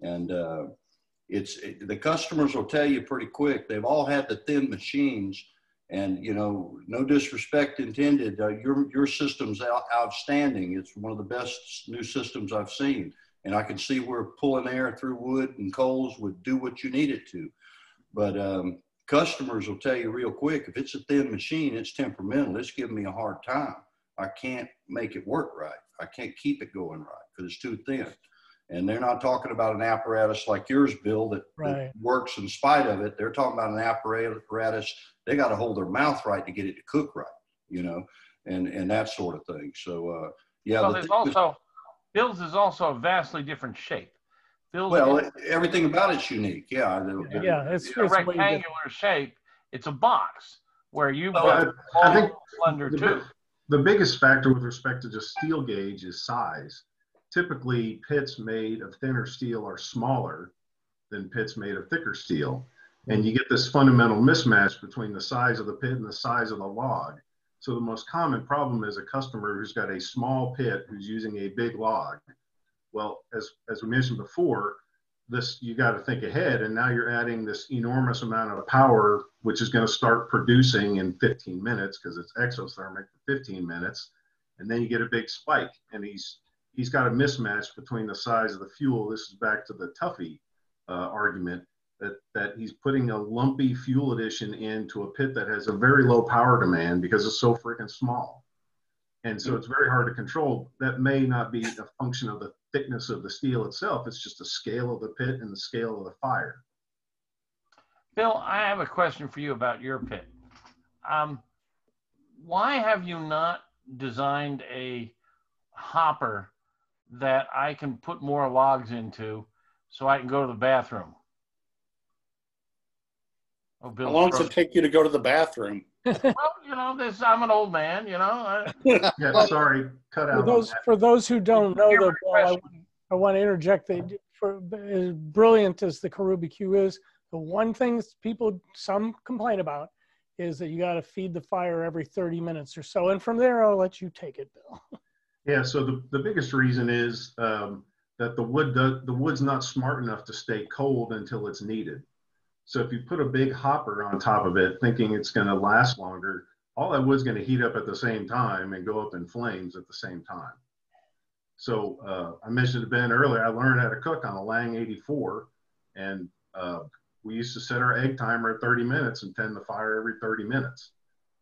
S4: And the customers will tell you pretty quick. They've all had the thin machines, and no disrespect intended. Your system's outstanding. It's one of the best new systems I've seen, and I can see where pulling air through wood and coals would do what you need it to. But customers will tell you real quick, if it's a thin machine, it's temperamental. It's giving me a hard time. I can't make it work right. I can't keep it going right because it's too thin. And they're not talking about an apparatus like yours, Bill, that works in spite of it. They're talking about an apparatus. They got to hold their mouth right to get it to cook right, and that sort of thing. So, yeah.
S1: Well, Bill's is also a vastly different shape.
S4: Everything about it's unique. Yeah.
S1: It's a rectangular shape. It's a box where
S3: I think slender too. The biggest factor with respect to just steel gauge is size. Typically, pits made of thinner steel are smaller than pits made of thicker steel. And you get this fundamental mismatch between the size of the pit and the size of the log. So the most common problem is a customer who's got a small pit who's using a big log. Well, as we mentioned before, you got to think ahead, and now you're adding this enormous amount of power, which is going to start producing in 15 minutes because it's exothermic for 15 minutes, and then you get a big spike, and he's got a mismatch between the size of the fuel. This is back to the Tuffy argument that he's putting a lumpy fuel addition into a pit that has a very low power demand because it's so freaking small. And so it's very hard to control. That may not be a function of the thickness of the steel itself. It's just the scale of the pit and the scale of the fire.
S1: Bill, I have a question for you about your pit. Why have you not designed a hopper that I can put more logs into so I can go to the bathroom?
S2: Oh, Bill, how long does it take you to go to the bathroom?
S1: Well, I'm an old man,
S3: Yeah, sorry, cut out.
S5: For those who don't know, though, Bill, I want to interject that for as brilliant as the Karubi Q is, the one thing some complain about is that you got to feed the fire every 30 minutes or so. And from there, I'll let you take it, Bill.
S3: Yeah, so the biggest reason is that the wood's not smart enough to stay cold until it's needed. So if you put a big hopper on top of it, thinking it's going to last longer, all that wood's going to heat up at the same time and go up in flames at the same time. So I mentioned to Ben earlier, I learned how to cook on a Lang 84, and we used to set our egg timer at 30 minutes and tend the fire every 30 minutes.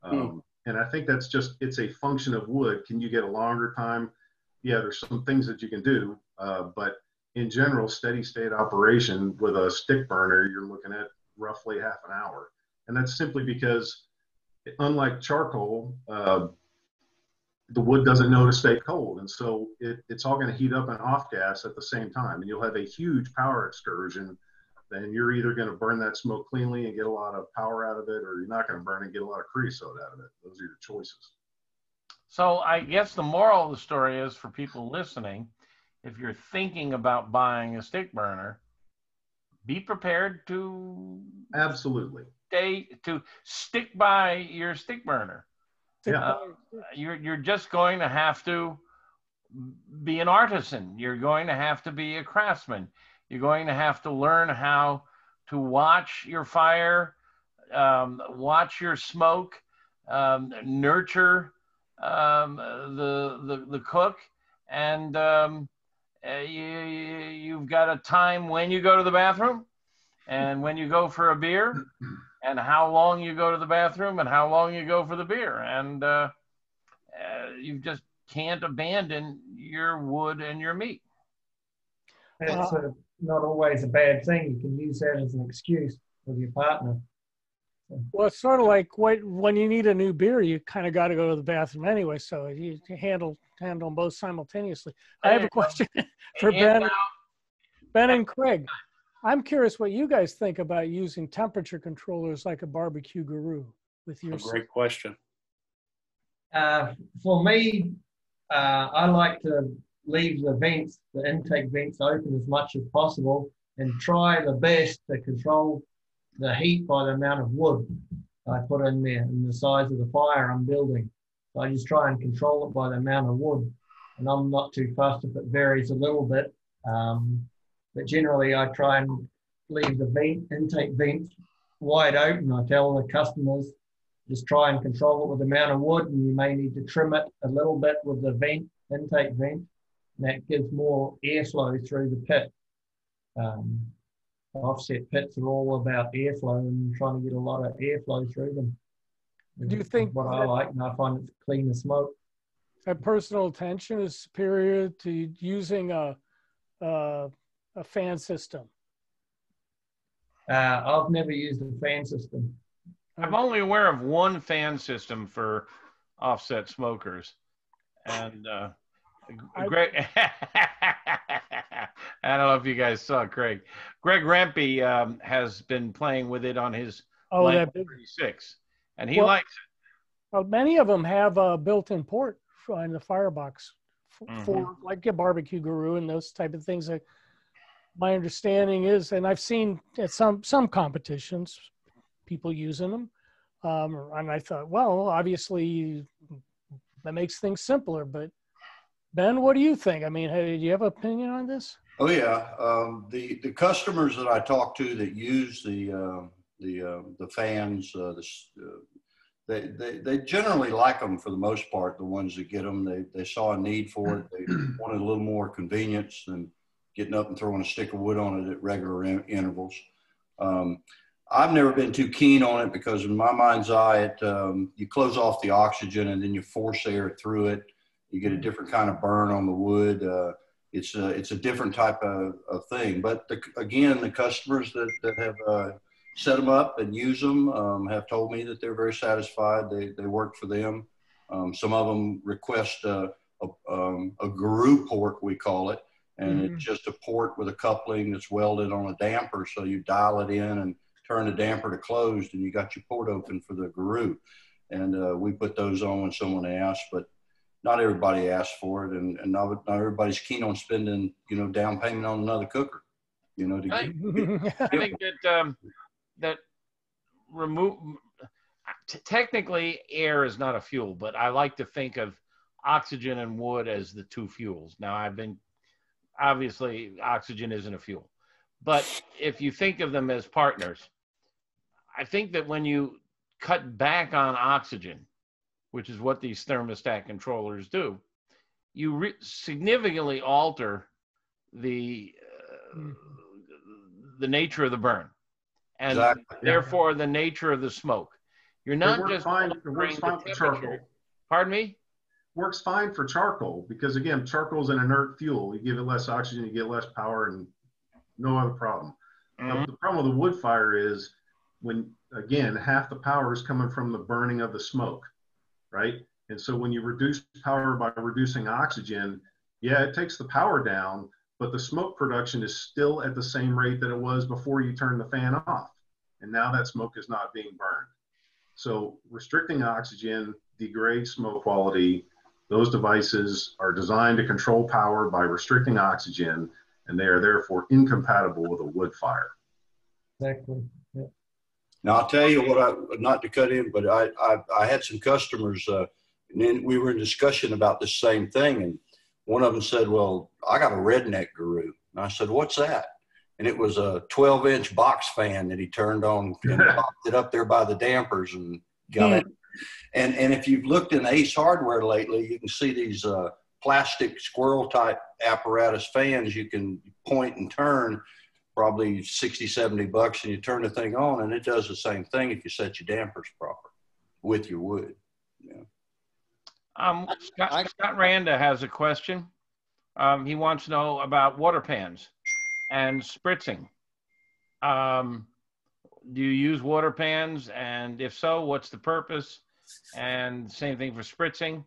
S3: And I think it's a function of wood. Can you get a longer time? Yeah, there's some things that you can do, but in general, steady state operation with a stick burner, you're looking at roughly half an hour. And that's simply because, unlike charcoal, the wood doesn't know to stay cold. And so it's all going to heat up and off gas at the same time. And you'll have a huge power excursion. Then you're either going to burn that smoke cleanly and get a lot of power out of it, or you're not going to burn and get a lot of creosote out of it. Those are your choices.
S1: So I guess the moral of the story is, for people listening, if you're thinking about buying a stick burner, be prepared to
S3: absolutely
S1: stick by your stick burner.
S3: Yeah.
S1: You're just going to have to be an artisan. You're going to have to be a craftsman. You're going to have to learn how to watch your fire, watch your smoke, nurture the cook, and you've got a time when you go to the bathroom and when you go for a beer, and how long you go to the bathroom and how long you go for the beer. And you just can't abandon your wood and your meat.
S6: It's not always a bad thing. You can use that as an excuse with your partner.
S5: Well, it's sort of like when you need a new beer, you kind of got to go to the bathroom anyway. So you handle them both simultaneously. I have a question for Ben and Craig. I'm curious what you guys think about using temperature controllers like a barbecue guru with your.
S2: Great question.
S6: For me, I like to leave the intake vents open as much as possible and try the best to control the heat by the amount of wood I put in there and the size of the fire I'm building. So I just try and control it by the amount of wood. And I'm not too fussed if it varies a little bit. But generally, I try and leave the intake vents wide open. I tell the customers, just try and control it with the amount of wood, and you may need to trim it a little bit with the intake vent. And that gives more airflow through the pit. Offset pits are all about airflow and trying to get a lot of airflow through them.
S5: Do you think
S6: what I like, and I find it's cleaner smoke?
S5: That personal attention is superior to using a fan system?
S6: I've never used a fan system.
S1: I'm only aware of one fan system for offset smokers, and Greg. I don't know if you guys saw Greg Rampy has been playing with it on his Blank 36, and he likes it.
S5: Well, many of them have a built-in port in the firebox for like a barbecue guru and those type of things. My understanding is, and I've seen at some competitions, people using them, and I thought, well, obviously that makes things simpler. But Ben, what do you think? I mean, do you have an opinion on this?
S4: Oh yeah, the customers that I talk to that use the fans, they generally like them for the most part. The ones that get them, they saw a need for it. They wanted a little more convenience than getting up and throwing a stick of wood on it at regular intervals. I've never been too keen on it because in my mind's eye, you close off the oxygen and then you force air through it. You get a different kind of burn on the wood. It's a different type of thing. But again, the customers that have set them up and use them have told me that they're very satisfied. They work for them. Some of them request a guru port, we call it. And it's just a port with a coupling that's welded on a damper. So you dial it in and turn the damper to closed and you got your port open for the guru. And we put those on when someone asks, but not everybody asks for it. And not everybody's keen on spending, down payment on another cooker,
S1: I think that technically air is not a fuel, but I like to think of oxygen and wood as the two fuels. Now obviously oxygen isn't a fuel, but if you think of them as partners, I think that when you cut back on oxygen, which is what these thermostat controllers do, you significantly alter the nature of the burn, and therefore the nature of the smoke. You're not just altering the temperature. Pardon me?
S3: works fine for charcoal because, again, charcoal is an inert fuel. You give it less oxygen, you get less power, and no other problem.
S1: Mm-hmm.
S3: The problem with a wood fire is when, again, half the power is coming from the burning of the smoke, right? And so when you reduce power by reducing oxygen, yeah, it takes the power down, but the smoke production is still at the same rate that it was before you turned the fan off. And now that smoke is not being burned. So restricting oxygen degrades smoke quality. Those devices are designed to control power by restricting oxygen, and they are therefore incompatible with a wood fire.
S6: Exactly. Yeah.
S4: Now I'll tell you what, not to cut in, but I had some customers, and then we were in discussion about this same thing, and one of them said, "Well, I got a redneck guru," and I said, "What's that?" And it was a 12-inch box fan that he turned on and popped it up there by the dampers and got it. And if you've looked in Ace Hardware lately, you can see these plastic squirrel type apparatus fans you can point and turn, probably 60, 70 bucks, and you turn the thing on and it does the same thing if you set your dampers proper with your wood. Yeah.
S1: Scott Randa has a question. He wants to know about water pans and spritzing. Do you use water pans? And if so, what's the purpose? And same thing for spritzing.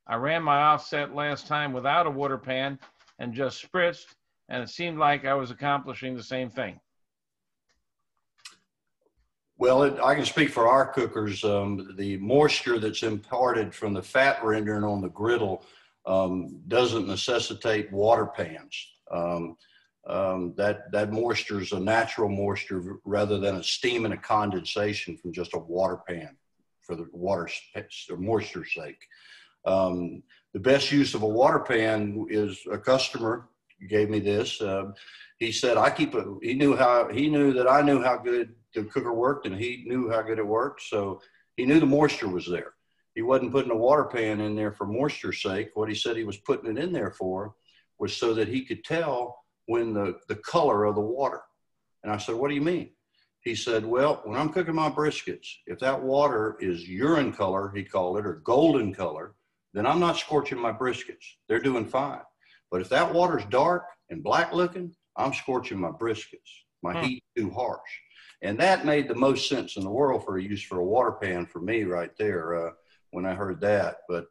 S1: I ran my offset last time without a water pan and just spritzed, and it seemed like I was accomplishing the same thing.
S4: Well, I can speak for our cookers. The moisture that's imparted from the fat rendering on the griddle doesn't necessitate water pans. That moisture is a natural moisture rather than a steam and a condensation from just a water pan for the moisture's sake. The best use of a water pan is a customer gave me this. He said, he knew that I knew how good the cooker worked and he knew how good it worked. So he knew the moisture was there. He wasn't putting a water pan in there for moisture's sake. What he said he was putting it in there for was so that he could tell when the color of the water. And I said, what do you mean? He said, well, when I'm cooking my briskets, if that water is urine color, he called it, or golden color, then I'm not scorching my briskets. They're doing fine. But if that water's dark and black looking, I'm scorching my briskets. My heat's too harsh. And that made the most sense in the world for a use for a water pan for me right there when I heard that. But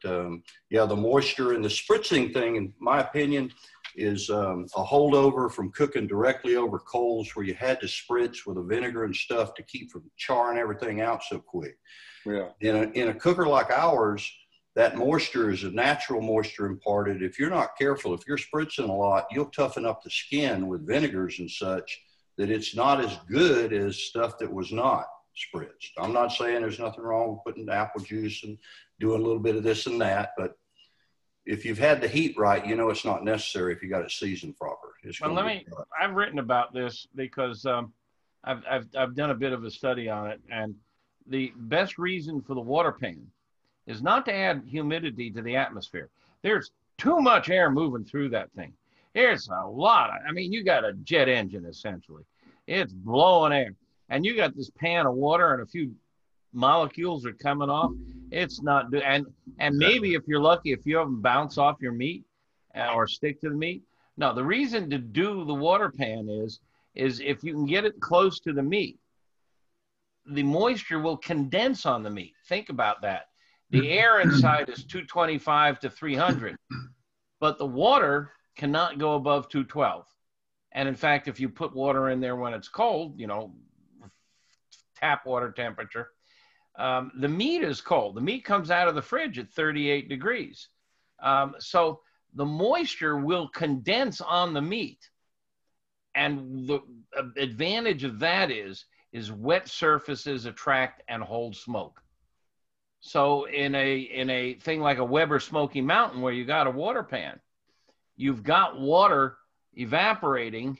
S4: yeah, the moisture and the spritzing thing, in my opinion, is a holdover from cooking directly over coals where you had to spritz with the vinegar and stuff to keep from charring everything out so quick.
S2: Yeah.
S4: In a cooker like ours, that moisture is a natural moisture imparted. If you're not careful, if you're spritzing a lot, you'll toughen up the skin with vinegars and such that it's not as good as stuff that was not spritzed. I'm not saying there's nothing wrong with putting apple juice and doing a little bit of this and that, but if you've had the heat right, you know it's not necessary if you got it seasoned proper.
S1: Well, I've written about this because I've done a bit of a study on it, and the best reason for the water pan is not to add humidity to the atmosphere. There's too much air moving through that thing. There's a lot. I mean, you got a jet engine essentially. It's blowing air, and you got this pan of water, and a few molecules are coming off. It's not, and maybe if you're lucky, a few of them bounce off your meat or stick to the meat. No, the reason to do the water pan is if you can get it close to the meat, the moisture will condense on the meat. Think about that. The air inside is 225 to 300, but the water cannot go above 212. And in fact, if you put water in there when it's cold, you know, tap water temperature, the meat is cold. The meat comes out of the fridge at 38 degrees. So the moisture will condense on the meat. And the advantage of that is wet surfaces attract and hold smoke. So in a thing like a Weber Smoky Mountain where you got a water pan, you've got water evaporating,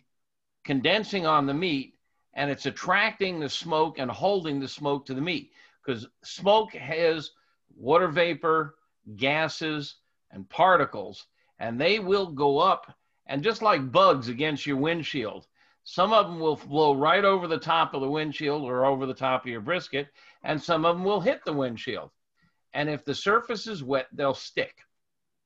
S1: condensing on the meat, and it's attracting the smoke and holding the smoke to the meat. Because smoke has water vapor, gases, and particles, and they will go up, and just like bugs against your windshield, some of them will blow right over the top of the windshield or over the top of your brisket, and some of them will hit the windshield. And if the surface is wet, they'll stick.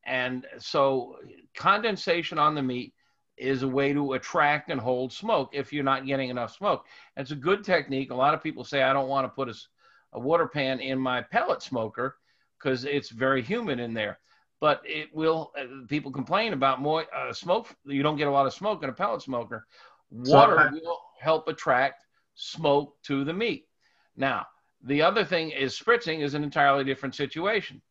S1: And so condensation on the meat is a way to attract and hold smoke if you're not getting enough smoke. It's a good technique. A lot of people say, I don't want to put a water pan in my pellet smoker because it's very humid in there. But it will, people complain about more smoke. You don't get a lot of smoke in a pellet smoker. Water will help attract smoke to the meat. Now, the other thing is spritzing is an entirely different situation.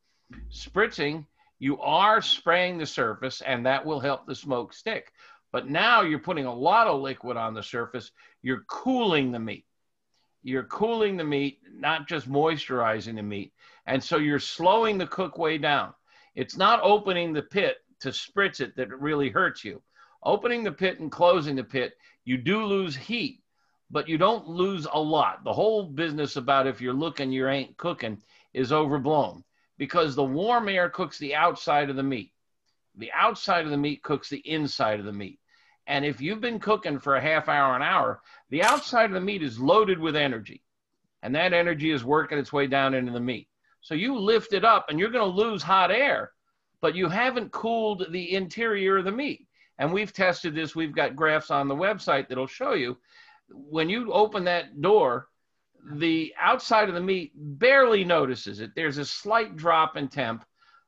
S1: Spritzing, you are spraying the surface and that will help the smoke stick. But now you're putting a lot of liquid on the surface. You're cooling the meat. You're cooling the meat, not just moisturizing the meat. And so you're slowing the cook way down. It's not opening the pit to spritz it that really hurts you. Opening the pit and closing the pit, you do lose heat, but you don't lose a lot. The whole business about if you're looking, you ain't cooking is overblown because the warm air cooks the outside of the meat. The outside of the meat cooks the inside of the meat. And if you've been cooking for a half hour, an hour, the outside of the meat is loaded with energy. And that energy is working its way down into the meat. So you lift it up and you're going to lose hot air, but you haven't cooled the interior of the meat. And we've tested this. We've got graphs on the website that'll show you when you open that door, the outside of the meat barely notices it. There's a slight drop in temp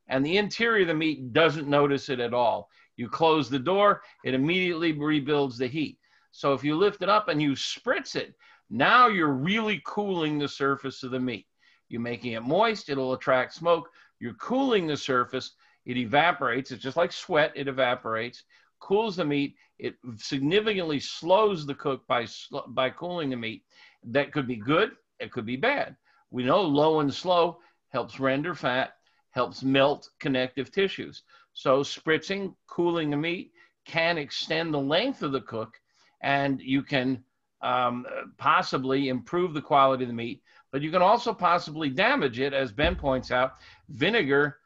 S1: and the interior of the meat doesn't notice it at all. You close the door, it immediately rebuilds the heat. So if you lift it up and you spritz it, now you're really cooling the surface of the meat. You're making it moist, it'll attract smoke. You're cooling the surface, it evaporates. It's just like sweat, it evaporates, cools the meat. It significantly slows the cook by cooling the meat. That could be good, it could be bad. We know low and slow helps render fat, helps melt connective tissues. So spritzing, cooling the meat can extend the length of the cook, and you can possibly improve the quality of the meat, but you can also possibly damage it. As Ben points out, vinegar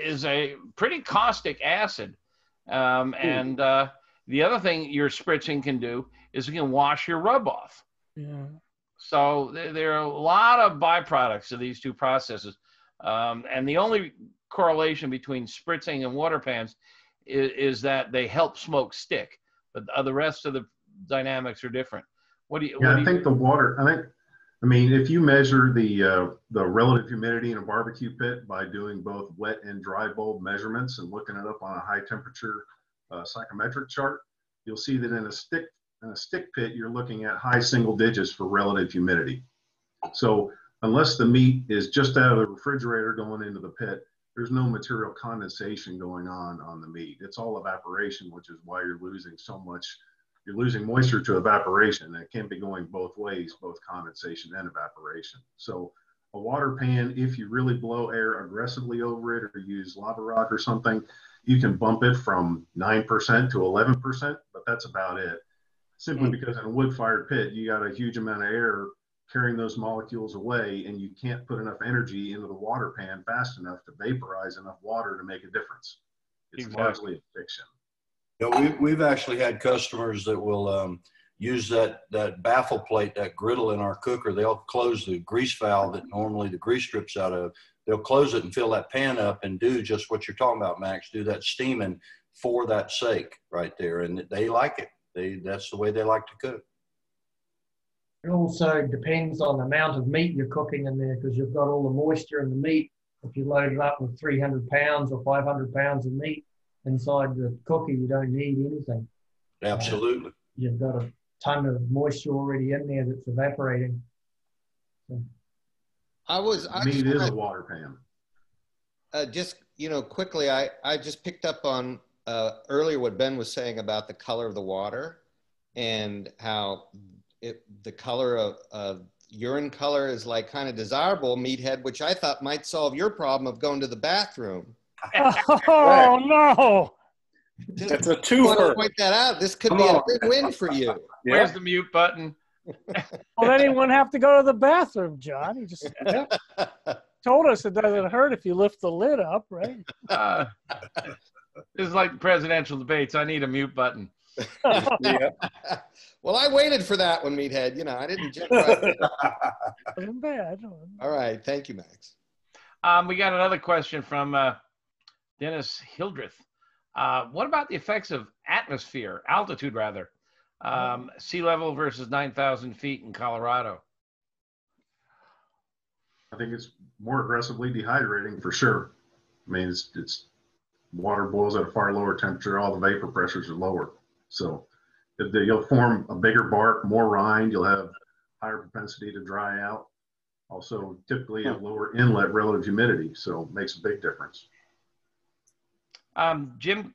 S1: is a pretty caustic acid. And the other thing your spritzing can do is it can wash your rub off.
S5: Yeah.
S1: So there are a lot of byproducts of these two processes. And the only correlation between spritzing and water pans is that they help smoke stick, but the rest of the dynamics are different. What do you?
S3: Yeah, I think the water. I mean, if you measure the relative humidity in a barbecue pit by doing both wet and dry bulb measurements and looking it up on a high temperature psychometric chart, you'll see that in a stick pit, you're looking at high single digits for relative humidity. So unless the meat is just out of the refrigerator going into the pit, there's no material condensation going on the meat. It's all evaporation, which is why you're losing so much. You're losing moisture to evaporation, and it can be going both ways, both condensation and evaporation. So a water pan, if you really blow air aggressively over it or use lava rock or something, you can bump it from 9% to 11%, but that's about it. Simply because in a wood-fired pit, you got a huge amount of air carrying those molecules away, and you can't put enough energy into the water pan fast enough to vaporize enough water to make a difference. It's largely a fiction.
S4: You know, we've actually had customers that will use that baffle plate, that griddle in our cooker. They'll close the grease valve that normally the grease strips out of. They'll close it and fill that pan up and do just what you're talking about, Max, do that steaming for that sake right there. And they like it. That's the way they like to cook.
S6: It also depends on the amount of meat you're cooking in there, because you've got all the moisture in the meat. If you load it up with 300 pounds or 500 pounds of meat inside the cooker, you don't need anything.
S4: Absolutely.
S6: You've got a ton of moisture already in there that's evaporating. So.
S3: Meat is a water pan.
S7: Just, quickly, I just picked up on earlier what Ben was saying about the color of the water and how the color of urine color is like kind of desirable, meathead, which I thought might solve your problem of going to the bathroom.
S5: Oh, no.
S2: It's a twofer.
S7: I want to point that out. This could be a big win for you.
S1: Where's the mute button?
S5: Well, then he wouldn't have to go to the bathroom, John. He just told us it doesn't hurt if you lift the lid up, right?
S1: This is like presidential debates. I need a mute button.
S2: Yeah.
S7: Well, I waited for that one, meathead. I didn't jump right in.
S5: Wasn't bad.
S7: All right. Thank you, Max.
S1: We got another question from Dennis Hildreth. What about the effects of altitude rather, sea level versus 9,000 feet in Colorado?
S3: I think it's more aggressively dehydrating for sure. I mean, it's water boils at a far lower temperature. All the vapor pressures are lower. So you'll form a bigger bark, more rind. You'll have higher propensity to dry out. Also, typically a lower inlet relative humidity. So it makes a big difference.
S1: Jim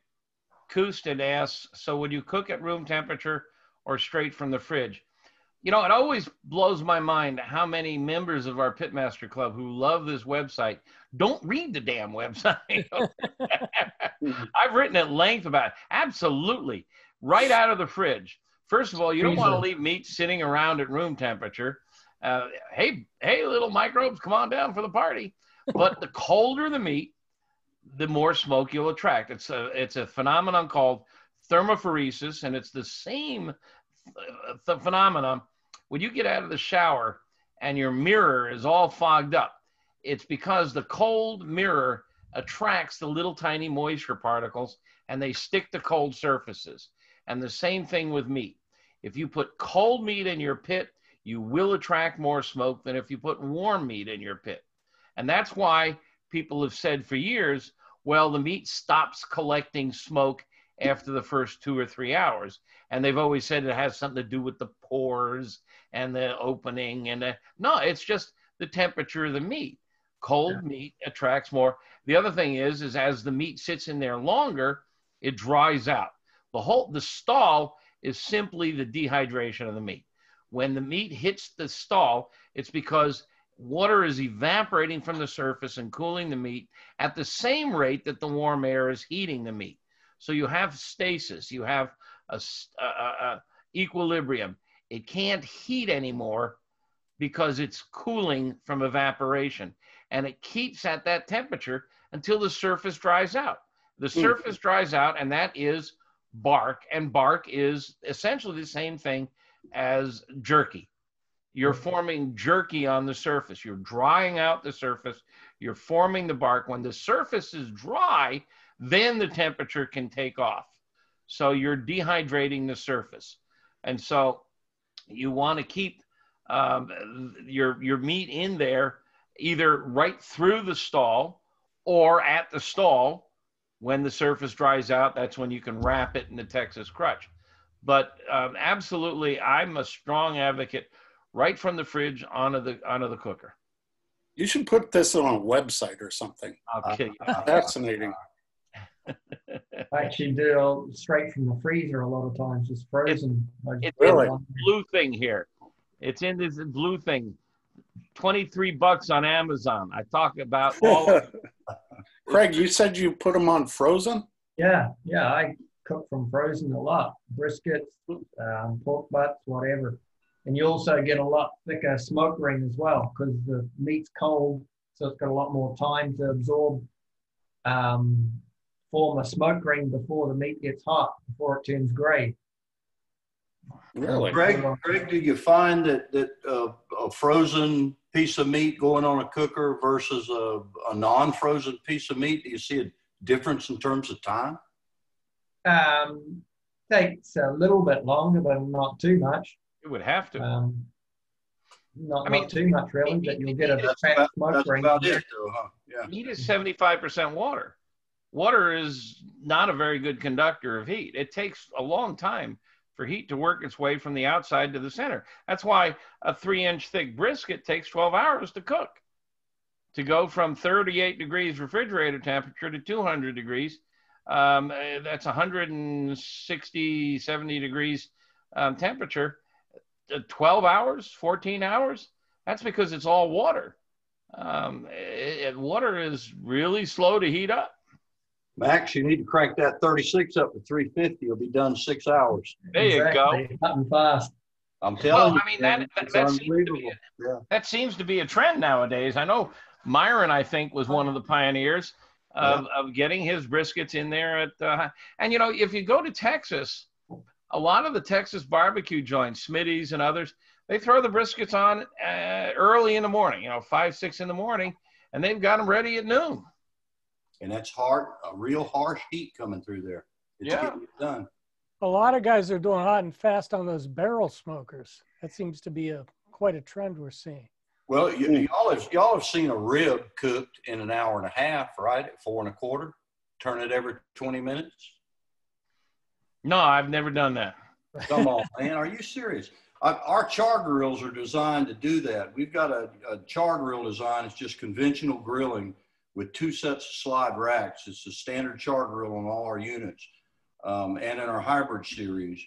S1: Kooston asks, so would you cook at room temperature or straight from the fridge? You know, it always blows my mind how many members of our Pitmaster Club who love this website don't read the damn website. I've written at length about it. Absolutely. Right out of the fridge. First of all, you don't want to leave meat sitting around at room temperature. Hey, little microbes, come on down for the party. But the colder the meat, the more smoke you'll attract. It's a phenomenon called thermophoresis, and it's the same phenomenon when you get out of the shower and your mirror is all fogged up. It's because the cold mirror attracts the little tiny moisture particles and they stick to cold surfaces. And the same thing with meat. If you put cold meat in your pit, you will attract more smoke than if you put warm meat in your pit. And that's why people have said for years, well, the meat stops collecting smoke after the first 2 or 3 hours. And they've always said it has something to do with the pores and the opening. No, it's just the temperature of the meat. Cold meat attracts more. The other thing is as the meat sits in there longer, it dries out. The stall is simply the dehydration of the meat. When the meat hits the stall, it's because water is evaporating from the surface and cooling the meat at the same rate that the warm air is heating the meat. So you have stasis, you have a equilibrium. It can't heat anymore because it's cooling from evaporation. And it keeps at that temperature until the surface dries out. The surface dries out, and that is bark. And bark is essentially the same thing as jerky. You're forming jerky on the surface. You're drying out the surface. You're forming the bark. When the surface is dry, then the temperature can take off. So you're dehydrating the surface. And so you want to keep your meat in there either right through the stall or at the stall. When the surface dries out, that's when you can wrap it in the Texas crutch. But absolutely, I'm a strong advocate right from the fridge onto the cooker.
S2: You should put this on a website or something.
S1: I'll kill you.
S2: Fascinating.
S6: I actually do straight from the freezer a lot of times, just frozen.
S1: It's
S2: really
S1: in this blue thing here. It's in this blue thing. $23 on Amazon. I talk about all of it.
S2: Craig, you said you put them on frozen?
S6: Yeah, I cook from frozen a lot. Briskets, pork butts, whatever. And you also get a lot thicker smoke ring as well because the meat's cold, so it's got a lot more time to absorb, form a smoke ring before the meat gets hot, before it turns gray.
S2: Really?
S4: Greg, do you find that a frozen piece of meat going on a cooker versus a non-frozen piece of meat, do you see a difference in terms of time?
S6: Takes a little bit longer, but not too much.
S1: It would have to.
S6: Not too much, really, but you'll get a fat smoke ring.
S4: That's about it, though, huh? Yeah.
S1: Meat is 75% water. Water is not a very good conductor of heat. It takes a long time for heat to work its way from the outside to the center. That's why a 3-inch thick brisket takes 12 hours to cook. To go from 38 degrees refrigerator temperature to 200 degrees, that's 160, 70 degrees temperature. 12 hours, 14 hours, that's because it's all water. Water is really slow to heat up.
S4: Max, you need to crank that 36 up to 350. You'll be done in 6 hours.
S1: There you go.
S6: Hot and fast.
S4: I'm telling you.
S1: I mean, that seems to be a trend nowadays. I know Myron, I think, was one of the pioneers of getting his briskets in there. And, you know, if you go to Texas, a lot of the Texas barbecue joints, Smitty's and others, they throw the briskets on early in the morning, 5, 6 in the morning, and they've got them ready at noon.
S4: And that's hard, a real harsh heat coming through there. It's getting it done.
S5: A lot of guys are doing hot and fast on those barrel smokers. That seems to be quite a trend we're seeing.
S4: Well, y'all have seen a rib cooked in an hour and a half, right? At 4 1/4. Turn it every 20 minutes.
S1: No, I've never done that.
S4: Come on, man. Are you serious? Our char grills are designed to do that. We've got a char grill design. It's just conventional grilling with 2 sets of slide racks. It's a standard char grill on all our units and in our hybrid series.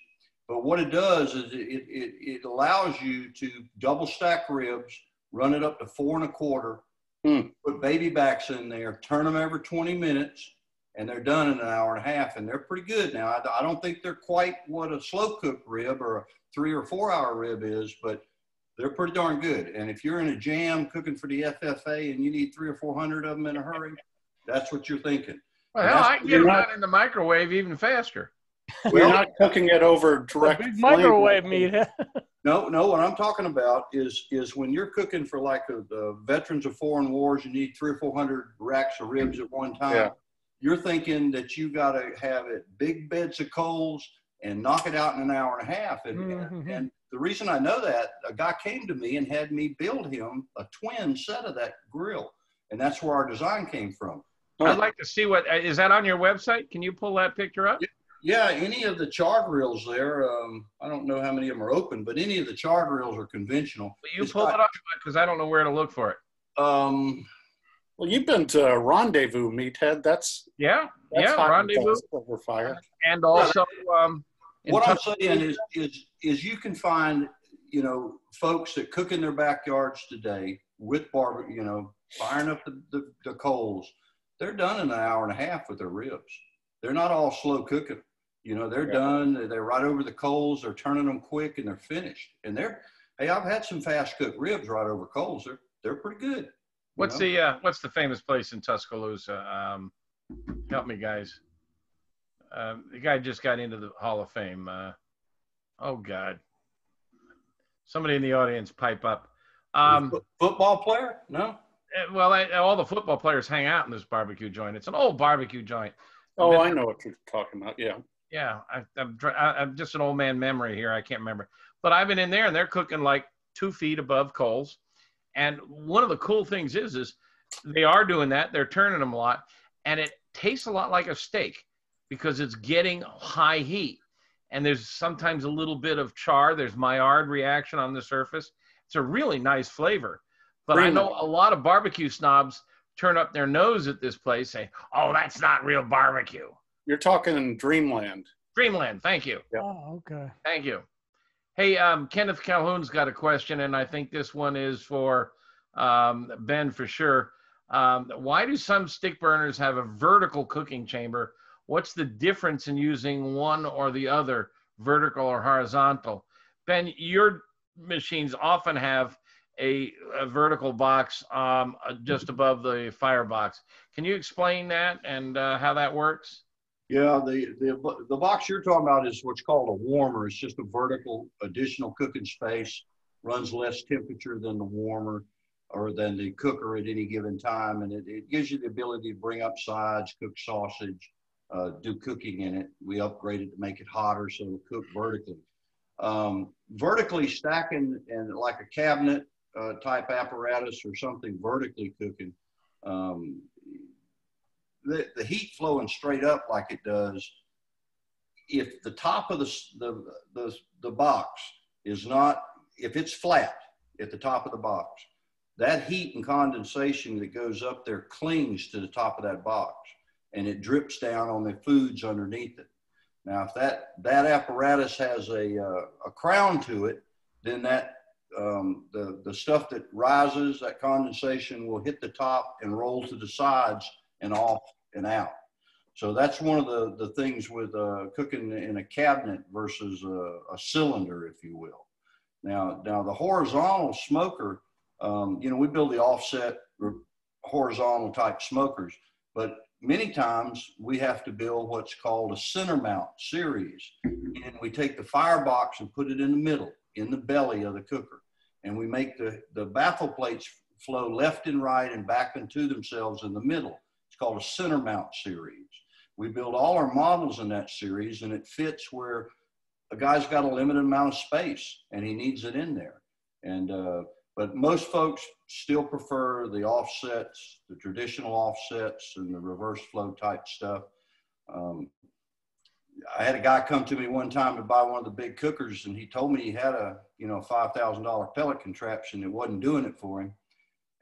S4: But what it does is it allows you to double stack ribs, run it up to 4 1/4, put baby backs in there, turn them every 20 minutes, and they're done in an hour and a half. And they're pretty good. Now, I don't think they're quite what a slow cooked rib or a 3 or 4 hour rib is, but they're pretty darn good. And if you're in a jam cooking for the FFA and you need 300 or 400 of them in a hurry, that's what you're thinking.
S1: Well, hell, I can get them out in the microwave even faster.
S2: We're not cooking it over direct
S5: big microwave meat.
S4: No, what I'm talking about is when you're cooking for like the veterans of foreign wars, you need 300 or 400 racks of ribs at one time. Yeah. You're thinking that you got to have it big beds of coals and knock it out in an hour and a half. And the reason I know that, a guy came to me and had me build him a twin set of that grill. And that's where our design came from.
S1: I'd like to see is that on your website? Can you pull that picture up?
S4: Yeah, any of the char grills there. I don't know how many of them are open, but any of the char grills are conventional.
S1: Will you pull it up? Because I don't know where to look for it.
S2: Well, you've been to Rendezvous, Meathead. That's
S1: Rendezvous
S2: over fire.
S1: And also,
S4: what I'm saying is you can find, folks that cook in their backyards today with barbecue, firing up the coals. They're done in an hour and a half with their ribs. They're not all slow cooking. They're done. They're right over the coals. They're turning them quick and they're finished. And I've had some fast cooked ribs right over coals. They're pretty good.
S1: What's the famous place in Tuscaloosa? Help me, guys. The guy just got into the Hall of Fame. Oh God! Somebody in the audience pipe up.
S4: Football player? No.
S1: Well, all the football players hang out in this barbecue joint. It's an old barbecue joint.
S2: Oh, I know what you're talking about. Yeah.
S1: Yeah, I'm just an old man memory here. I can't remember, but I've been in there and they're cooking like 2 feet above coals. And one of the cool things is they are doing that. They're turning them a lot, and it tastes a lot like a steak because it's getting high heat. And there's sometimes a little bit of char. There's Maillard reaction on the surface. It's a really nice flavor. But I know a lot of barbecue snobs turn up their nose at this place, say, "Oh, that's not real barbecue."
S2: You're talking Dreamland.
S1: Dreamland, thank you.
S2: Yep.
S5: Oh, okay.
S1: Thank you. Hey, Kenneth Calhoun's got a question, and I think this one is for Ben for sure. Why do some stick burners have a vertical cooking chamber? What's the difference in using one or the other, vertical or horizontal? Ben, your machines often have a vertical box just above the firebox. Can you explain that and how that works?
S4: Yeah, the box you're talking about is what's called a warmer. It's just a vertical additional cooking space, runs less temperature than the warmer or than the cooker at any given time. And it gives you the ability to bring up sides, cook sausage, do cooking in it. We upgrade it to make it hotter so it'll cook vertically. Vertically stacking and like a cabinet type apparatus or something vertically cooking, the heat flowing straight up like it does, if the top of the box is not, if it's flat at the top of the box, that heat and condensation that goes up there clings to the top of that box and it drips down on the foods underneath it. Now, if that apparatus has a crown to it, then that the stuff that rises, that condensation will hit the top and roll to the sides and off and out. So that's one of the things with cooking in a cabinet versus a cylinder, if you will. Now the horizontal smoker, we build the offset horizontal type smokers, but many times we have to build what's called a center mount series. And we take the firebox and put it in the middle, in the belly of the cooker. And we make the baffle plates flow left and right and back into themselves in the middle. It's It's called a center mount series. We build all our models in that series, and it fits where a guy's got a limited amount of space and he needs it in there. And but most folks still prefer the offsets, the traditional offsets and the reverse flow type stuff. I had a guy come to me one time to buy one of the big cookers, and he told me he had a, you know, $5,000 pellet contraption that wasn't doing it for him.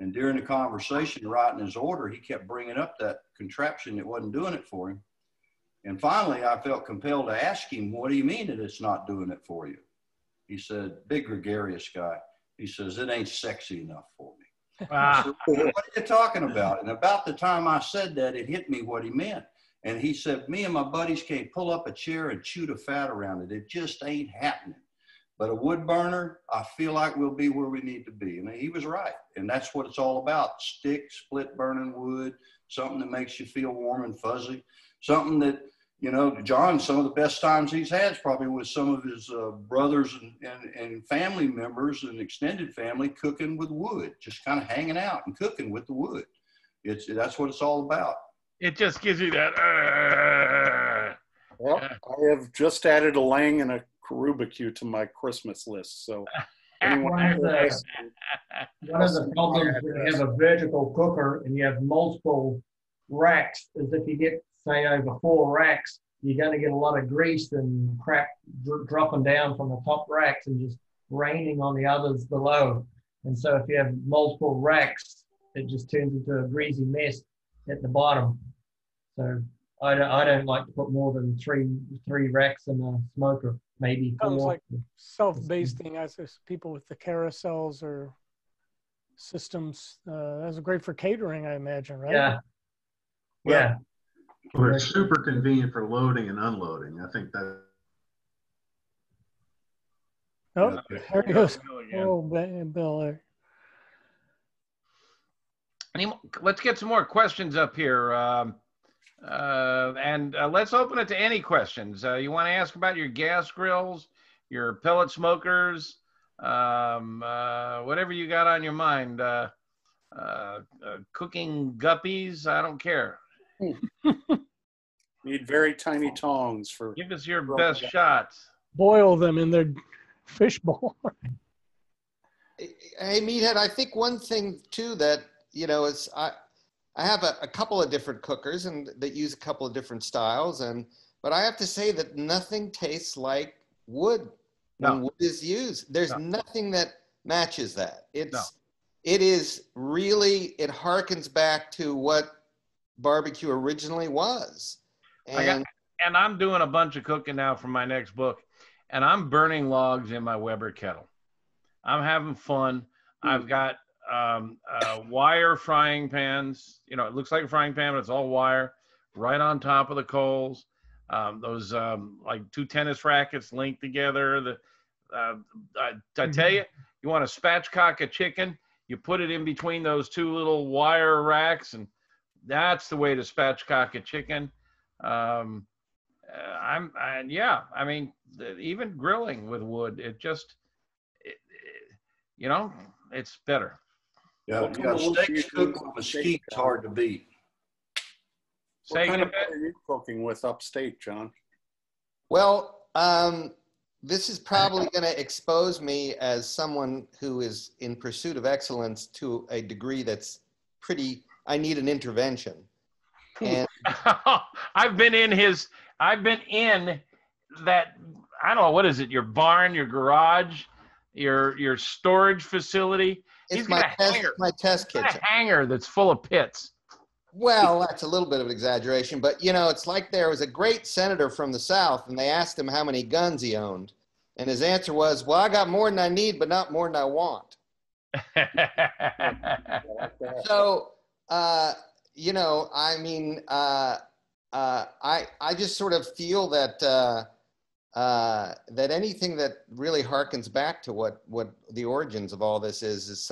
S4: And during the conversation, writing his order, he kept bringing up that contraption that wasn't doing it for him. And finally, I felt compelled to ask him, what do you mean that it's not doing it for you? He said, big gregarious guy. He says, it ain't sexy enough for me. I said, what are you talking about? And about the time I said that, it hit me what he meant. And he said, me and my buddies can't pull up a chair and chew the fat around it. It just ain't happening. But a wood burner, I feel like we'll be where we need to be. And he was right. And that's what it's all about. Stick, split burning wood, something that makes you feel warm and fuzzy. Something that, you know, John, some of the best times he's had is probably with some of his brothers and family members and extended family cooking with wood, just kind of hanging out and cooking with the wood. That's what it's all about.
S1: It just gives you that.
S2: Well, I have just added a Lang and a Karubikyu to my Christmas list. So
S6: one of the problems when you have a vertical cooker and you have multiple racks is if you get, say, over 4 racks, you're going to get a lot of grease and crap dropping down from the top racks and just raining on the others below. And so if you have multiple racks, it just turns into a greasy mess at the bottom. So I don't like to put more than three racks in a smoker, maybe 4.
S5: Sounds like self-basting, as people with the carousels or systems. That's great for catering, I imagine, right?
S6: Yeah.
S3: Well,
S6: Yeah.
S3: Well, it's super convenient for loading and unloading. I think that.
S5: Oh, there he goes. Oh, Bill there.
S1: Let's get some more questions up here. And let's open it to any questions. You want to ask about your gas grills, your pellet smokers, whatever you got on your mind. Cooking guppies, I don't care.
S2: Need very tiny tongs for.
S1: Give us your best shots.
S5: Boil them in their fish bowl.
S7: Hey, Meathead, I think one thing too that, you know, is I have a couple of different cookers and that use a couple of different styles, but I have to say that nothing tastes like wood when wood is used. There's nothing that matches that. It is really, it harkens back to what barbecue originally was. And
S1: I'm doing a bunch of cooking now for my next book, and I'm burning logs in my Weber kettle. I'm having fun. I've got wire frying pans. You know, it looks like a frying pan, but it's all wire, right on top of the coals. Those like 2 tennis rackets linked together. I tell you, you want to spatchcock a chicken, you put it in between those 2 little wire racks, and that's the way to spatchcock a chicken. I mean, even grilling with wood, you know, it's better.
S4: Yeah, steaks cooked with mesquite is hard to beat.
S2: What kind of wood are you cooking with upstate, John?
S7: Well, this is probably going to expose me as someone who is in pursuit of excellence to a degree that's I need an intervention. And
S1: I've been in that, I don't know, what is it? Your barn, your garage, your storage facility.
S7: It's my test kitchen.
S1: A hangar that's full of pits.
S7: Well, that's a little bit of an exaggeration, but you know, it's like there was a great senator from the South, and they asked him how many guns he owned, and his answer was, "Well, I got more than I need, but not more than I want." So, you know, I mean, I just sort of feel that that anything that really harkens back to what the origins of all this is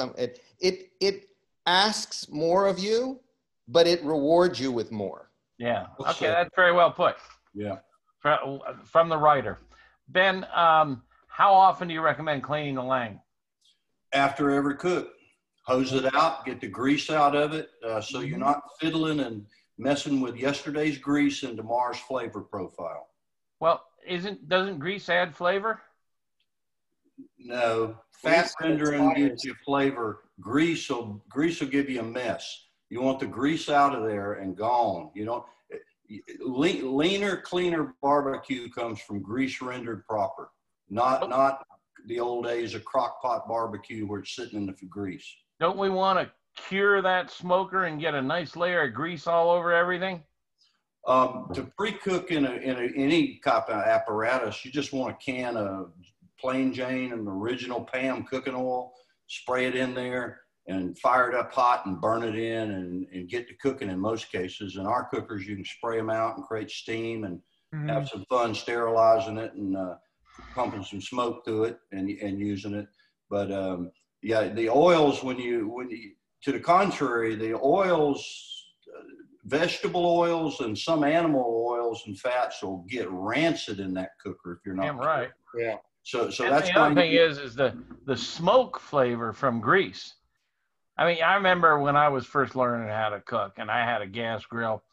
S7: it asks more of you, but it rewards you with more.
S1: Yeah. Okay, that's very well put.
S4: Yeah.
S1: From the writer. Ben, how often do you recommend cleaning the Lang?
S4: After every cook. Hose it out, get the grease out of it, so you're not fiddling and messing with yesterday's grease and tomorrow's flavor profile.
S1: Well, doesn't grease add flavor?
S4: No, fat rendering gives you flavor. Grease will give you a mess. You want the grease out of there and gone. You don't. Leaner, cleaner barbecue comes from grease rendered proper, not the old days of crock pot barbecue where it's sitting in the grease.
S1: Don't we want to cure that smoker and get a nice layer of grease all over everything?
S4: To pre-cook in any type of apparatus, you just want a can of plain Jane and original Pam cooking oil, spray it in there and fire it up hot and burn it in and get to cooking in most cases. In our cookers, you can spray them out and create steam and have some fun sterilizing it and pumping some smoke through it and using it. But yeah, the oils, when you to the contrary, the oils, vegetable oils and some animal oils and fats will get rancid in that cooker if you're not.
S1: Damn right.
S2: Yeah.
S4: So
S1: and
S4: that's
S1: the other thing is the smoke flavor from grease. I mean, I remember when I was first learning how to cook and I had a gas grill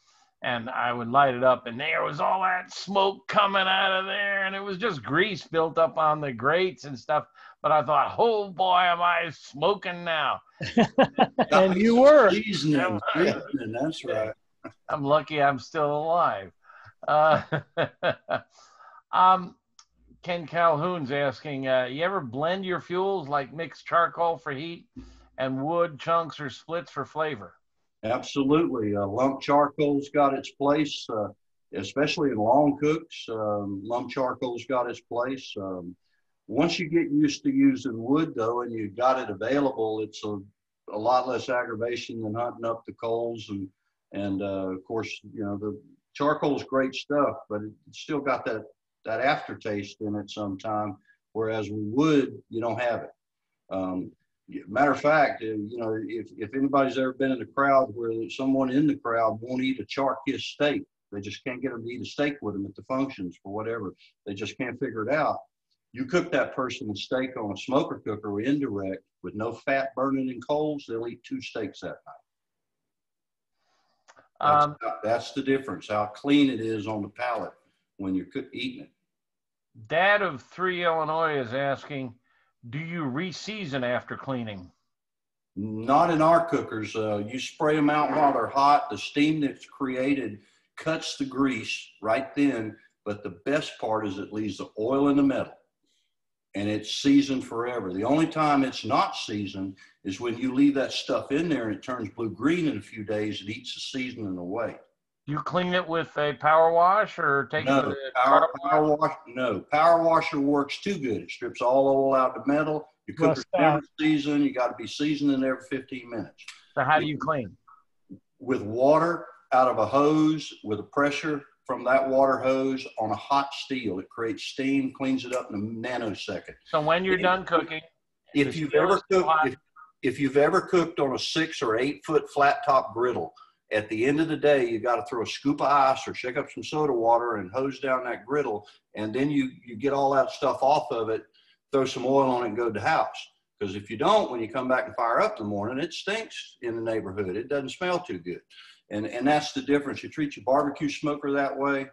S1: and I would light it up and there was all that smoke coming out of there and it was just grease built up on the grates and stuff. But I thought, oh boy, am I smoking now.
S5: And you were.
S4: Seasoning, that's right.
S1: I'm lucky I'm still alive. Ken Calhoun's asking, you ever blend your fuels like mix charcoal for heat and wood chunks or splits for flavor?
S4: Absolutely. Lump charcoal's got its place, especially in long cooks. Lump charcoal's got its place. Once you get used to using wood, though, and you've got it available, it's a lot less aggravation than hunting up the coals. And of course, you know, the charcoal's great stuff, but it's still got that aftertaste in it sometime, whereas with wood, you don't have it. Matter of fact, you know, if anybody's ever been in a crowd where someone in the crowd won't eat a Charkist steak, they just can't get them to eat a steak with them at the functions for whatever. They just can't figure it out. You cook that person a steak on a smoker cooker or indirect with no fat burning in coals, they'll eat 2 steaks that night. That's the difference, how clean it is on the palate when you're eating it.
S1: Dad of 3 Illinois is asking, do you re-season after cleaning?
S4: Not in our cookers. You spray them out while they're hot. The steam that's created cuts the grease right then, but the best part is it leaves the oil in the metal and it's seasoned forever. The only time it's not seasoned is when you leave that stuff in there and it turns blue-green in a few days. It eats the seasoning away.
S1: You clean it with a power wash or take it to the
S4: power wash? No, power washer works too good. It strips all oil out of the metal. Your cooker's never seasoned. You got to be seasoning every 15 minutes.
S1: So how do you clean?
S4: With water out of a hose with a pressure from that water hose on a hot steel. It creates steam, cleans it up in a nanosecond.
S1: So when you're done cooking,
S4: if you've ever cooked on a 6 or 8 foot flat top griddle, at the end of the day, you got to throw a scoop of ice or shake up some soda water and hose down that griddle. And then you get all that stuff off of it, throw some oil on it and go to the house. Because if you don't, when you come back and fire up in the morning, it stinks in the neighborhood. It doesn't smell too good. And that's the difference. You treat your barbecue smoker that way,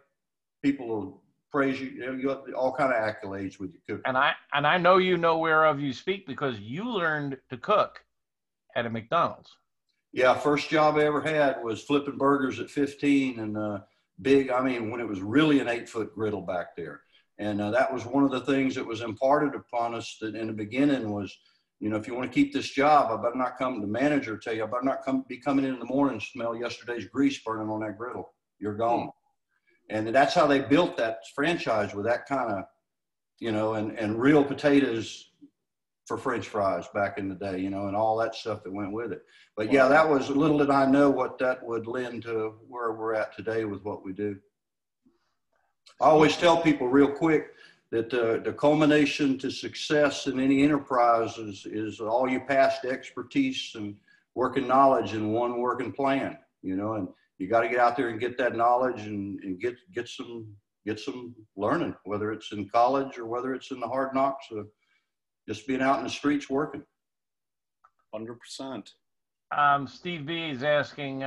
S4: people will praise you. You got all kind of accolades with your cooking.
S1: And I know you know whereof you speak because you learned to cook at a McDonald's.
S4: Yeah, first job I ever had was flipping burgers at 15 and when it was really an 8 foot griddle back there. And that was one of the things that was imparted upon us that in the beginning was, you know, if you want to keep this job, I better not come, the manager tell you, I better not be coming in the morning and smell yesterday's grease burning on that griddle. You're gone. And that's how they built that franchise, with that kind of, you know, and real potatoes for French fries back in the day, you know, and all that stuff that went with it. But yeah, that was, little did I know what that would lend to where we're at today with what we do. I always tell people real quick that the culmination to success in any enterprise is all your past expertise and working knowledge in one working plan, you know, and you got to get out there and get that knowledge and get some learning, whether it's in college or whether it's in the hard knocks of just being out in the streets working.
S2: 100%.
S1: Steve B is asking,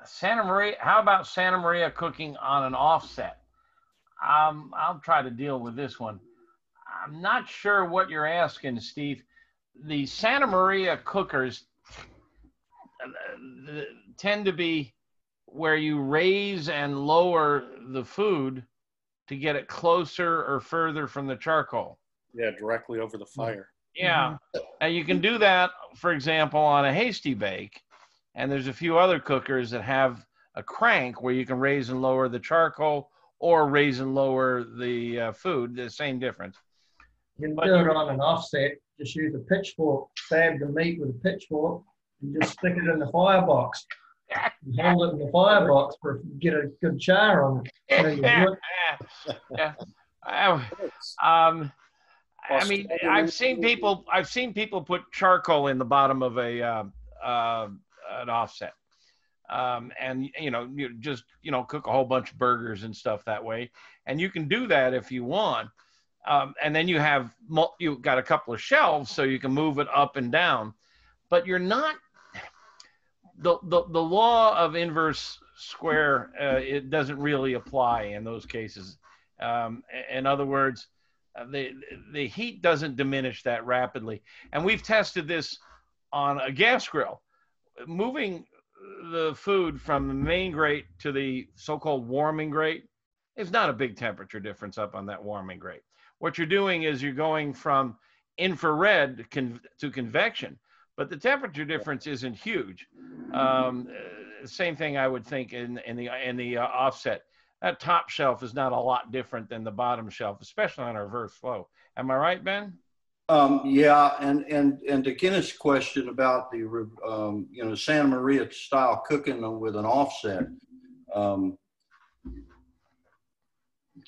S1: Santa Maria, how about Santa Maria cooking on an offset? I'll try to deal with this one. I'm not sure what you're asking, Steve. The Santa Maria cookers tend to be where you raise and lower the food to get it closer or further from the charcoal.
S2: Yeah, directly over the fire.
S1: Yeah. And you can do that, for example, on a hasty bake. And there's a few other cookers that have a crank where you can raise and lower the charcoal or raise and lower the food, the same difference.
S6: You can do it on an offset. Just use a pitchfork, stab the meat with a pitchfork, and just stick it in the firebox. Hold it in the firebox for get a good char on it.
S1: Yeah. I mean, I've seen people put charcoal in the bottom of an offset, and you just cook a whole bunch of burgers and stuff that way, and you can do that if you want. And then you've got a couple of shelves so you can move it up and down, but you're not the law of inverse square. It doesn't really apply in those cases. In other words, the heat doesn't diminish that rapidly. And we've tested this on a gas grill. Moving the food from the main grate to the so-called warming grate is not a big temperature difference up on that warming grate. What you're doing is you're going from infrared to convection, but the temperature difference isn't huge. Same thing I would think in the offset. That top shelf is not a lot different than the bottom shelf, especially on a reverse flow. Am I right, Ben?
S4: Yeah, and to Kenneth's question about the Santa Maria style cooking with an offset.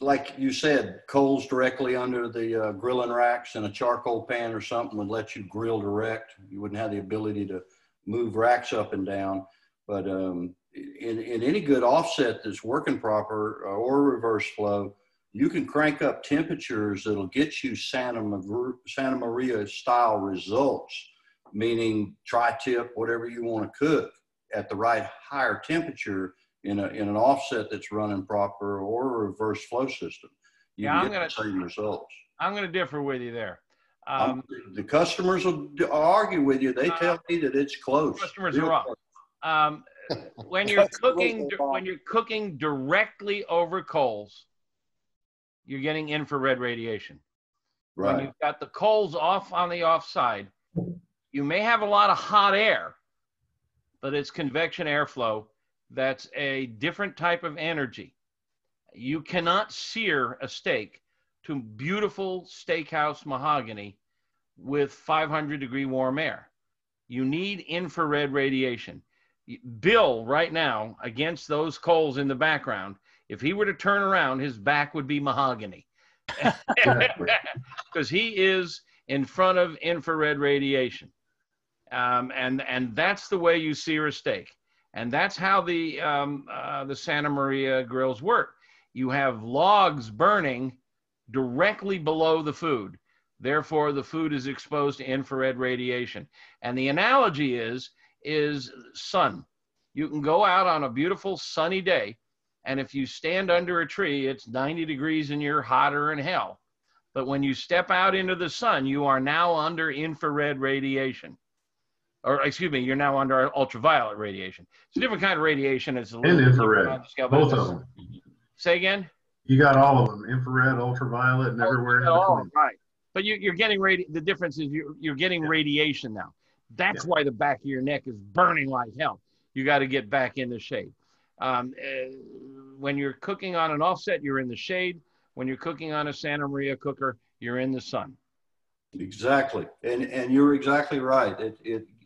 S4: Like you said, coals directly under the grilling racks, and a charcoal pan or something would let you grill direct. You wouldn't have the ability to move racks up and down. But in any good offset that's working proper or reverse flow, you can crank up temperatures that'll get you Santa Maria style results, meaning tri-tip, whatever you want to cook at the right higher temperature. In an offset that's running proper or a reverse flow system, you can get the same results.
S1: I'm going to differ with you there.
S4: The customers will argue with you. They tell me that it's close.
S1: Customers are wrong. When you're cooking directly over coals, you're getting infrared radiation.
S4: Right.
S1: When you've got the coals off on the offside, you may have a lot of hot air, but it's convection airflow. That's a different type of energy. You cannot sear a steak to beautiful steakhouse mahogany with 500-degree warm air. You need infrared radiation. Bill, right now, against those coals in the background, if he were to turn around, his back would be mahogany. Because he is in front of infrared radiation. And that's the way you sear a steak. And that's how the Santa Maria grills work. You have logs burning directly below the food. Therefore, the food is exposed to infrared radiation. And the analogy is sun. You can go out on a beautiful sunny day, and if you stand under a tree, it's 90 degrees and you're hotter than hell. But when you step out into the sun, you are now under infrared radiation. Or excuse me, you're now under ultraviolet radiation. It's a different kind of radiation. It's a little
S3: infrared. Both of them.
S1: Say again?
S3: You got all of them, infrared, ultraviolet, and everywhere in between.
S1: Right. But you're getting the difference is you're getting radiation now. That's why the back of your neck is burning like hell. You got to get back in the shade. When you're cooking on an offset, you're in the shade. When you're cooking on a Santa Maria cooker, you're in the sun.
S4: Exactly. And you're exactly right.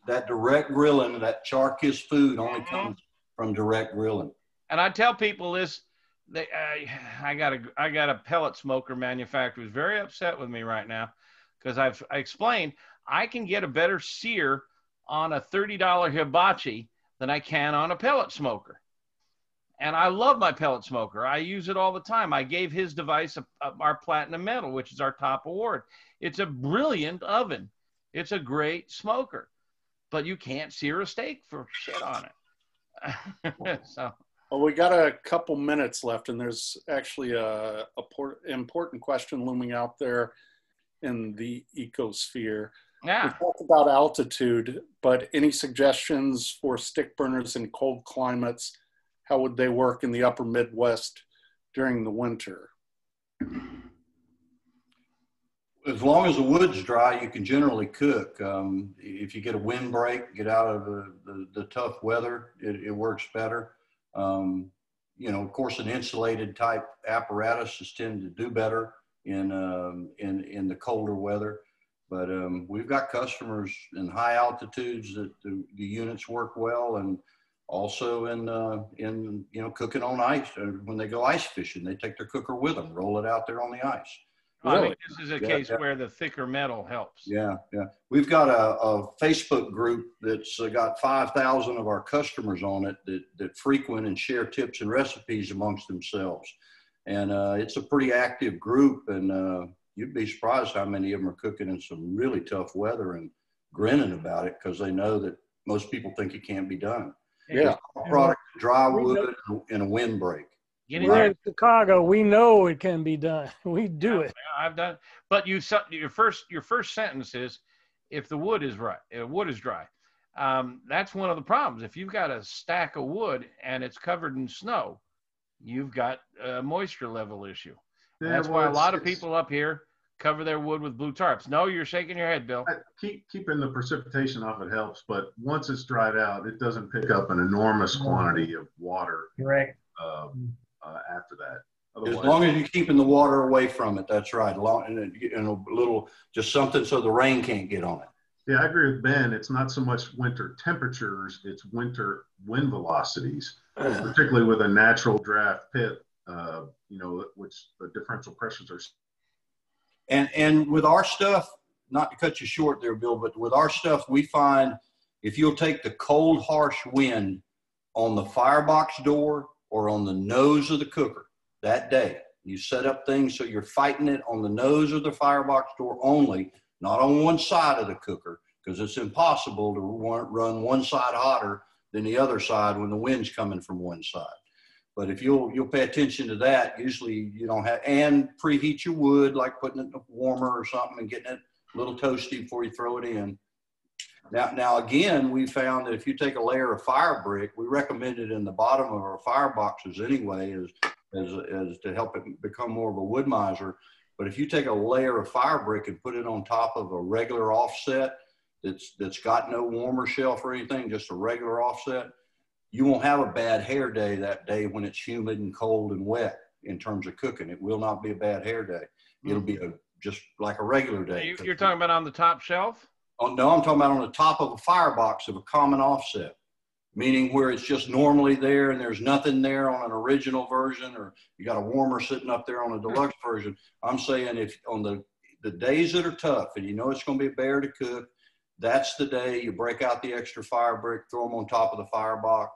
S4: That direct grilling, that char-kissed food only comes from direct grilling.
S1: And I tell people this, I got a pellet smoker manufacturer who's very upset with me right now because I explained I can get a better sear on a $30 hibachi than I can on a pellet smoker. And I love my pellet smoker. I use it all the time. I gave his device our platinum medal, which is our top award. It's a brilliant oven. It's a great smoker. But you can't sear a steak for shit on it. So.
S2: Well, we got a couple minutes left, and there's actually a important question looming out there in the ecosphere.
S1: Yeah.
S2: We talked about altitude, but any suggestions for stick burners in cold climates? How would they work in the upper Midwest during the winter?
S4: As long as the wood's dry, you can generally cook. If you get a windbreak, get out of the tough weather, it works better. You know, of course, an insulated type apparatus is tend to do better in the colder weather. But we've got customers in high altitudes that the units work well, and also in you know, cooking on ice. When they go ice fishing, they take their cooker with them, roll it out there on the ice.
S1: Really? I think this is a case where the thicker metal helps.
S4: Yeah, yeah. We've got a Facebook group that's got 5,000 of our customers on it that frequent and share tips and recipes amongst themselves. And it's a pretty active group, and you'd be surprised how many of them are cooking in some really tough weather and grinning about it because they know that most people think it can't be done.
S2: Yeah.
S4: Product, dry wood and a windbreak.
S5: We're in Chicago. We know it can be done. We do it.
S1: I've done, but your first sentence is, if the wood is dry. That's one of the problems. If you've got a stack of wood and it's covered in snow, you've got a moisture level issue. Yeah, that's why a lot of people up here cover their wood with blue tarps. No, you're shaking your head, Bill.
S3: Keeping the precipitation off it helps, but once it's dried out, it doesn't pick up an enormous quantity of water.
S6: Correct.
S3: After that.
S4: Otherwise, as long as you're keeping the water away from it, that's right. And a little, just something so the rain can't get on it.
S3: Yeah, I agree with Ben. It's not so much winter temperatures, it's winter wind velocities, particularly with a natural draft pit, you know, which the differential pressures are.
S4: And with our stuff, not to cut you short there, Bill, but with our stuff, we find if you'll take the cold, harsh wind on the firebox door or on the nose of the cooker that day, you set up things so you're fighting it on the nose of the firebox door only, not on one side of the cooker, because it's impossible to run one side hotter than the other side when the wind's coming from one side. But if you'll pay attention to that, usually you don't have, and preheat your wood, like putting it in a warmer or something and getting it a little toasty before you throw it in. Now again, we found that if you take a layer of fire brick, we recommend it in the bottom of our fireboxes anyway, as to help it become more of a wood miser. But if you take a layer of fire brick and put it on top of a regular offset that's got no warmer shelf or anything, just a regular offset, you won't have a bad hair day that day when it's humid and cold and wet in terms of cooking. It will not be a bad hair day. It'll be just like a regular day.
S1: You're talking about on the top shelf?
S4: Oh, no, I'm talking about on the top of a firebox of a common offset, meaning where it's just normally there and there's nothing there on an original version, or you got a warmer sitting up there on a deluxe version. I'm saying if on the days that are tough and you know it's going to be a bear to cook, that's the day you break out the extra fire brick, throw them on top of the firebox.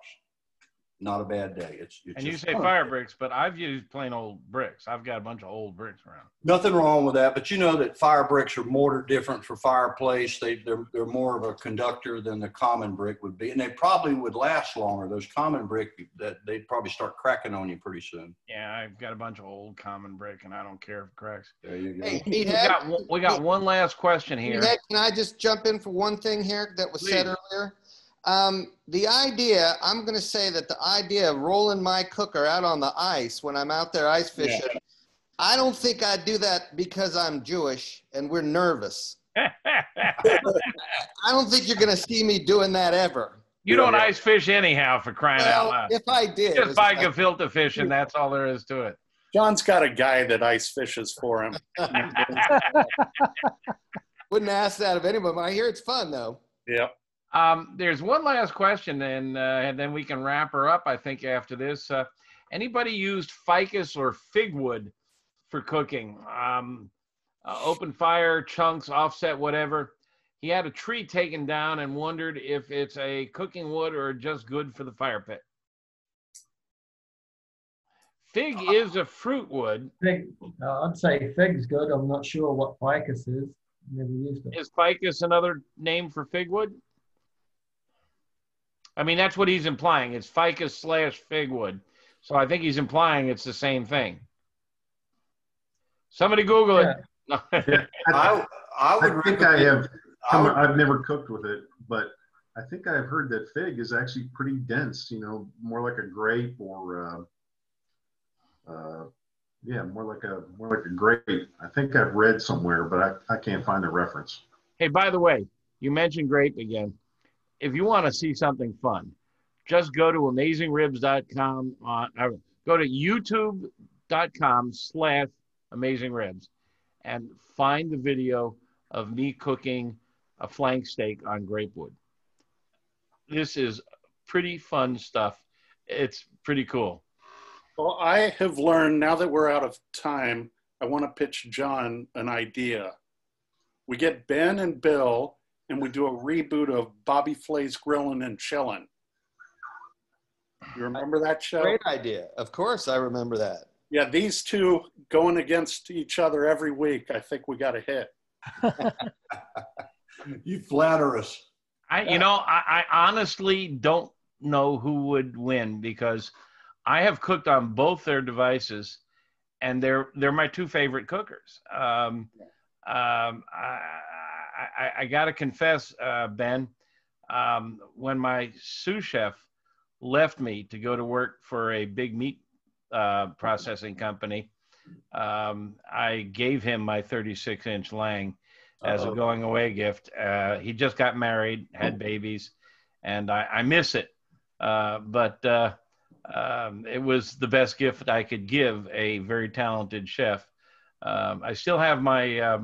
S4: Not a bad day. It's
S1: and you say fire bricks, but I've used plain old bricks. I've got a bunch of old bricks around.
S4: Nothing wrong with that, but you know that fire bricks are mortar different for fireplace. They're more of a conductor than the common brick would be, and they probably would last longer. Those common brick, that they'd probably start cracking on you pretty soon.
S1: Yeah, I've got a bunch of old common brick, and I don't care if it cracks.
S4: There you go.
S7: Hey,
S1: we got one last question here.
S7: Can I just jump in for one thing here that was said earlier? The idea, I'm going to say that the idea of rolling my cooker out on the ice when I'm out there ice fishing, I don't think I'd do that because I'm Jewish and we're nervous. I don't think you're going to see me doing that ever.
S1: You don't ice fish anyhow, for crying out loud.
S7: If I did.
S1: Just buy gefilte fish and that's all there is to it.
S2: John's got a guy that ice fishes for him.
S7: Wouldn't ask that of anyone. I hear it's fun though.
S2: Yep.
S1: There's one last question, and then we can wrap her up, I think, after this. Anybody used ficus or figwood for cooking? Open fire, chunks, offset, whatever. He had a tree taken down and wondered if it's a cooking wood or just good for the fire pit. Fig is a fruit wood.
S6: Fig, I'd say fig's good. I'm not sure what ficus is. Never used it.
S1: Is ficus another name for figwood? I mean, that's what he's implying. It's ficus / figwood. So I think he's implying it's the same thing. Somebody Google it.
S3: I think I have. I've never cooked with it, but I think I've heard that fig is actually pretty dense. You know, more like a grape, or yeah, more like a grape. I think I've read somewhere, but I can't find the reference.
S1: Hey, by the way, you mentioned grape again. If you want to see something fun, just go to AmazingRibs.com. Go to YouTube.com/AmazingRibs and find the video of me cooking a flank steak on grapewood. This is pretty fun stuff. It's pretty cool.
S2: Well, I have learned, now that we're out of time, I want to pitch John an idea. We get Ben and Bill, and we do a reboot of Bobby Flay's Grillin' and Chillin'. You remember that show?
S7: Great idea. Of course, I remember that.
S2: Yeah, these two going against each other every week. I think we got a hit.
S4: You flatter us.
S1: I honestly don't know who would win, because I have cooked on both their devices, and they're my two favorite cookers. I got to confess, Ben, when my sous chef left me to go to work for a big meat processing company, I gave him my 36-inch Lang as a going away gift. He just got married, had babies, and I miss it. But it was the best gift I could give a very talented chef. I still have my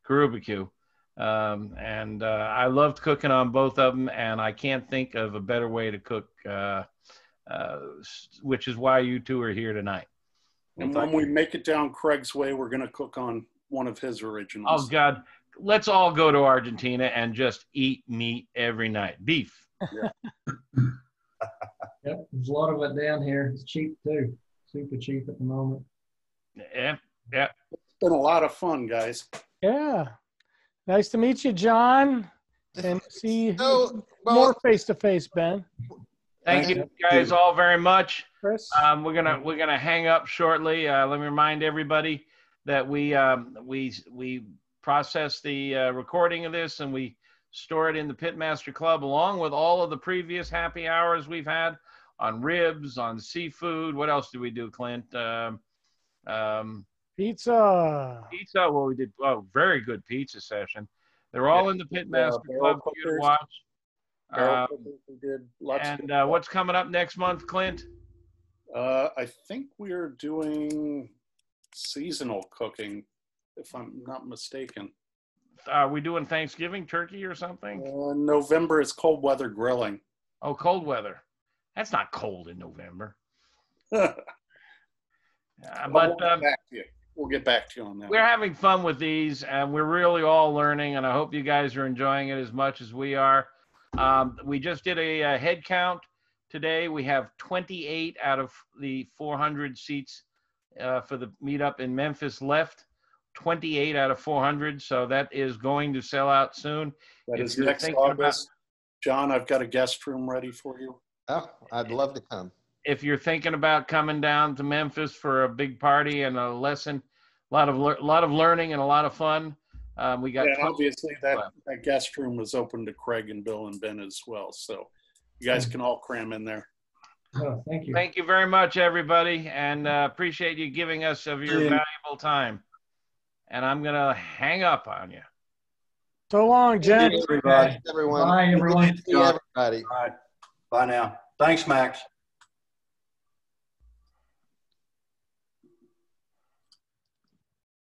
S1: Karubikyu, and I loved cooking on both of them, and I can't think of a better way to cook, which is why you two are here tonight.
S2: And when we make it down Craig's way, we're going to cook on one of his originals.
S1: Oh, God. Let's all go to Argentina and just eat meat every night. Beef.
S2: Yeah.
S6: Yep, there's a lot of it down here. It's cheap too. Super cheap at the moment.
S1: Yeah.
S2: It's been a lot of fun, guys.
S5: Yeah. Nice to meet you, John. And see you more face-to-face, Ben.
S1: Thank you guys all very much.
S5: Chris?
S1: We're gonna hang up shortly. Let me remind everybody that we process the recording of this, and we store it in the Pitmaster Club, along with all of the previous happy hours we've had on ribs, on seafood. What else did we do, Clint?
S5: Pizza.
S1: Pizza. Well, we did. Oh, very good pizza session. They're all in the Pitmaster Club for you to watch.
S2: We did lots
S1: and what's coming up next month, Clint?
S2: I think we're doing seasonal cooking, if I'm not mistaken.
S1: Are we doing Thanksgiving turkey or something?
S2: November is cold weather grilling.
S1: Oh, cold weather. That's not cold in November.
S2: But we'll get back to you on that.
S1: We're having fun with these, and we're really all learning, and I hope you guys are enjoying it as much as we are. We just did a head count today. We have 28 out of the 400 seats for the meetup in Memphis left. 28 out of 400, so that is going to sell out soon.
S2: That is next August. John, I've got a guest room ready for you.
S7: Oh, I'd love to come.
S1: If you're thinking about coming down to Memphis for a big party and a lesson, a lot of learning and a lot of fun, we got.
S2: Yeah, obviously that guest room was open to Craig and Bill and Ben as well, so you guys can all cram in there.
S6: Oh, thank you.
S1: Thank you very much, everybody, and appreciate you giving us of your valuable time. And I'm going to hang up on you.
S5: So long, Jen.
S4: Everybody.
S7: Everyone.
S6: Bye, everyone.
S7: See everybody.
S4: All right. Bye now. Thanks, Max.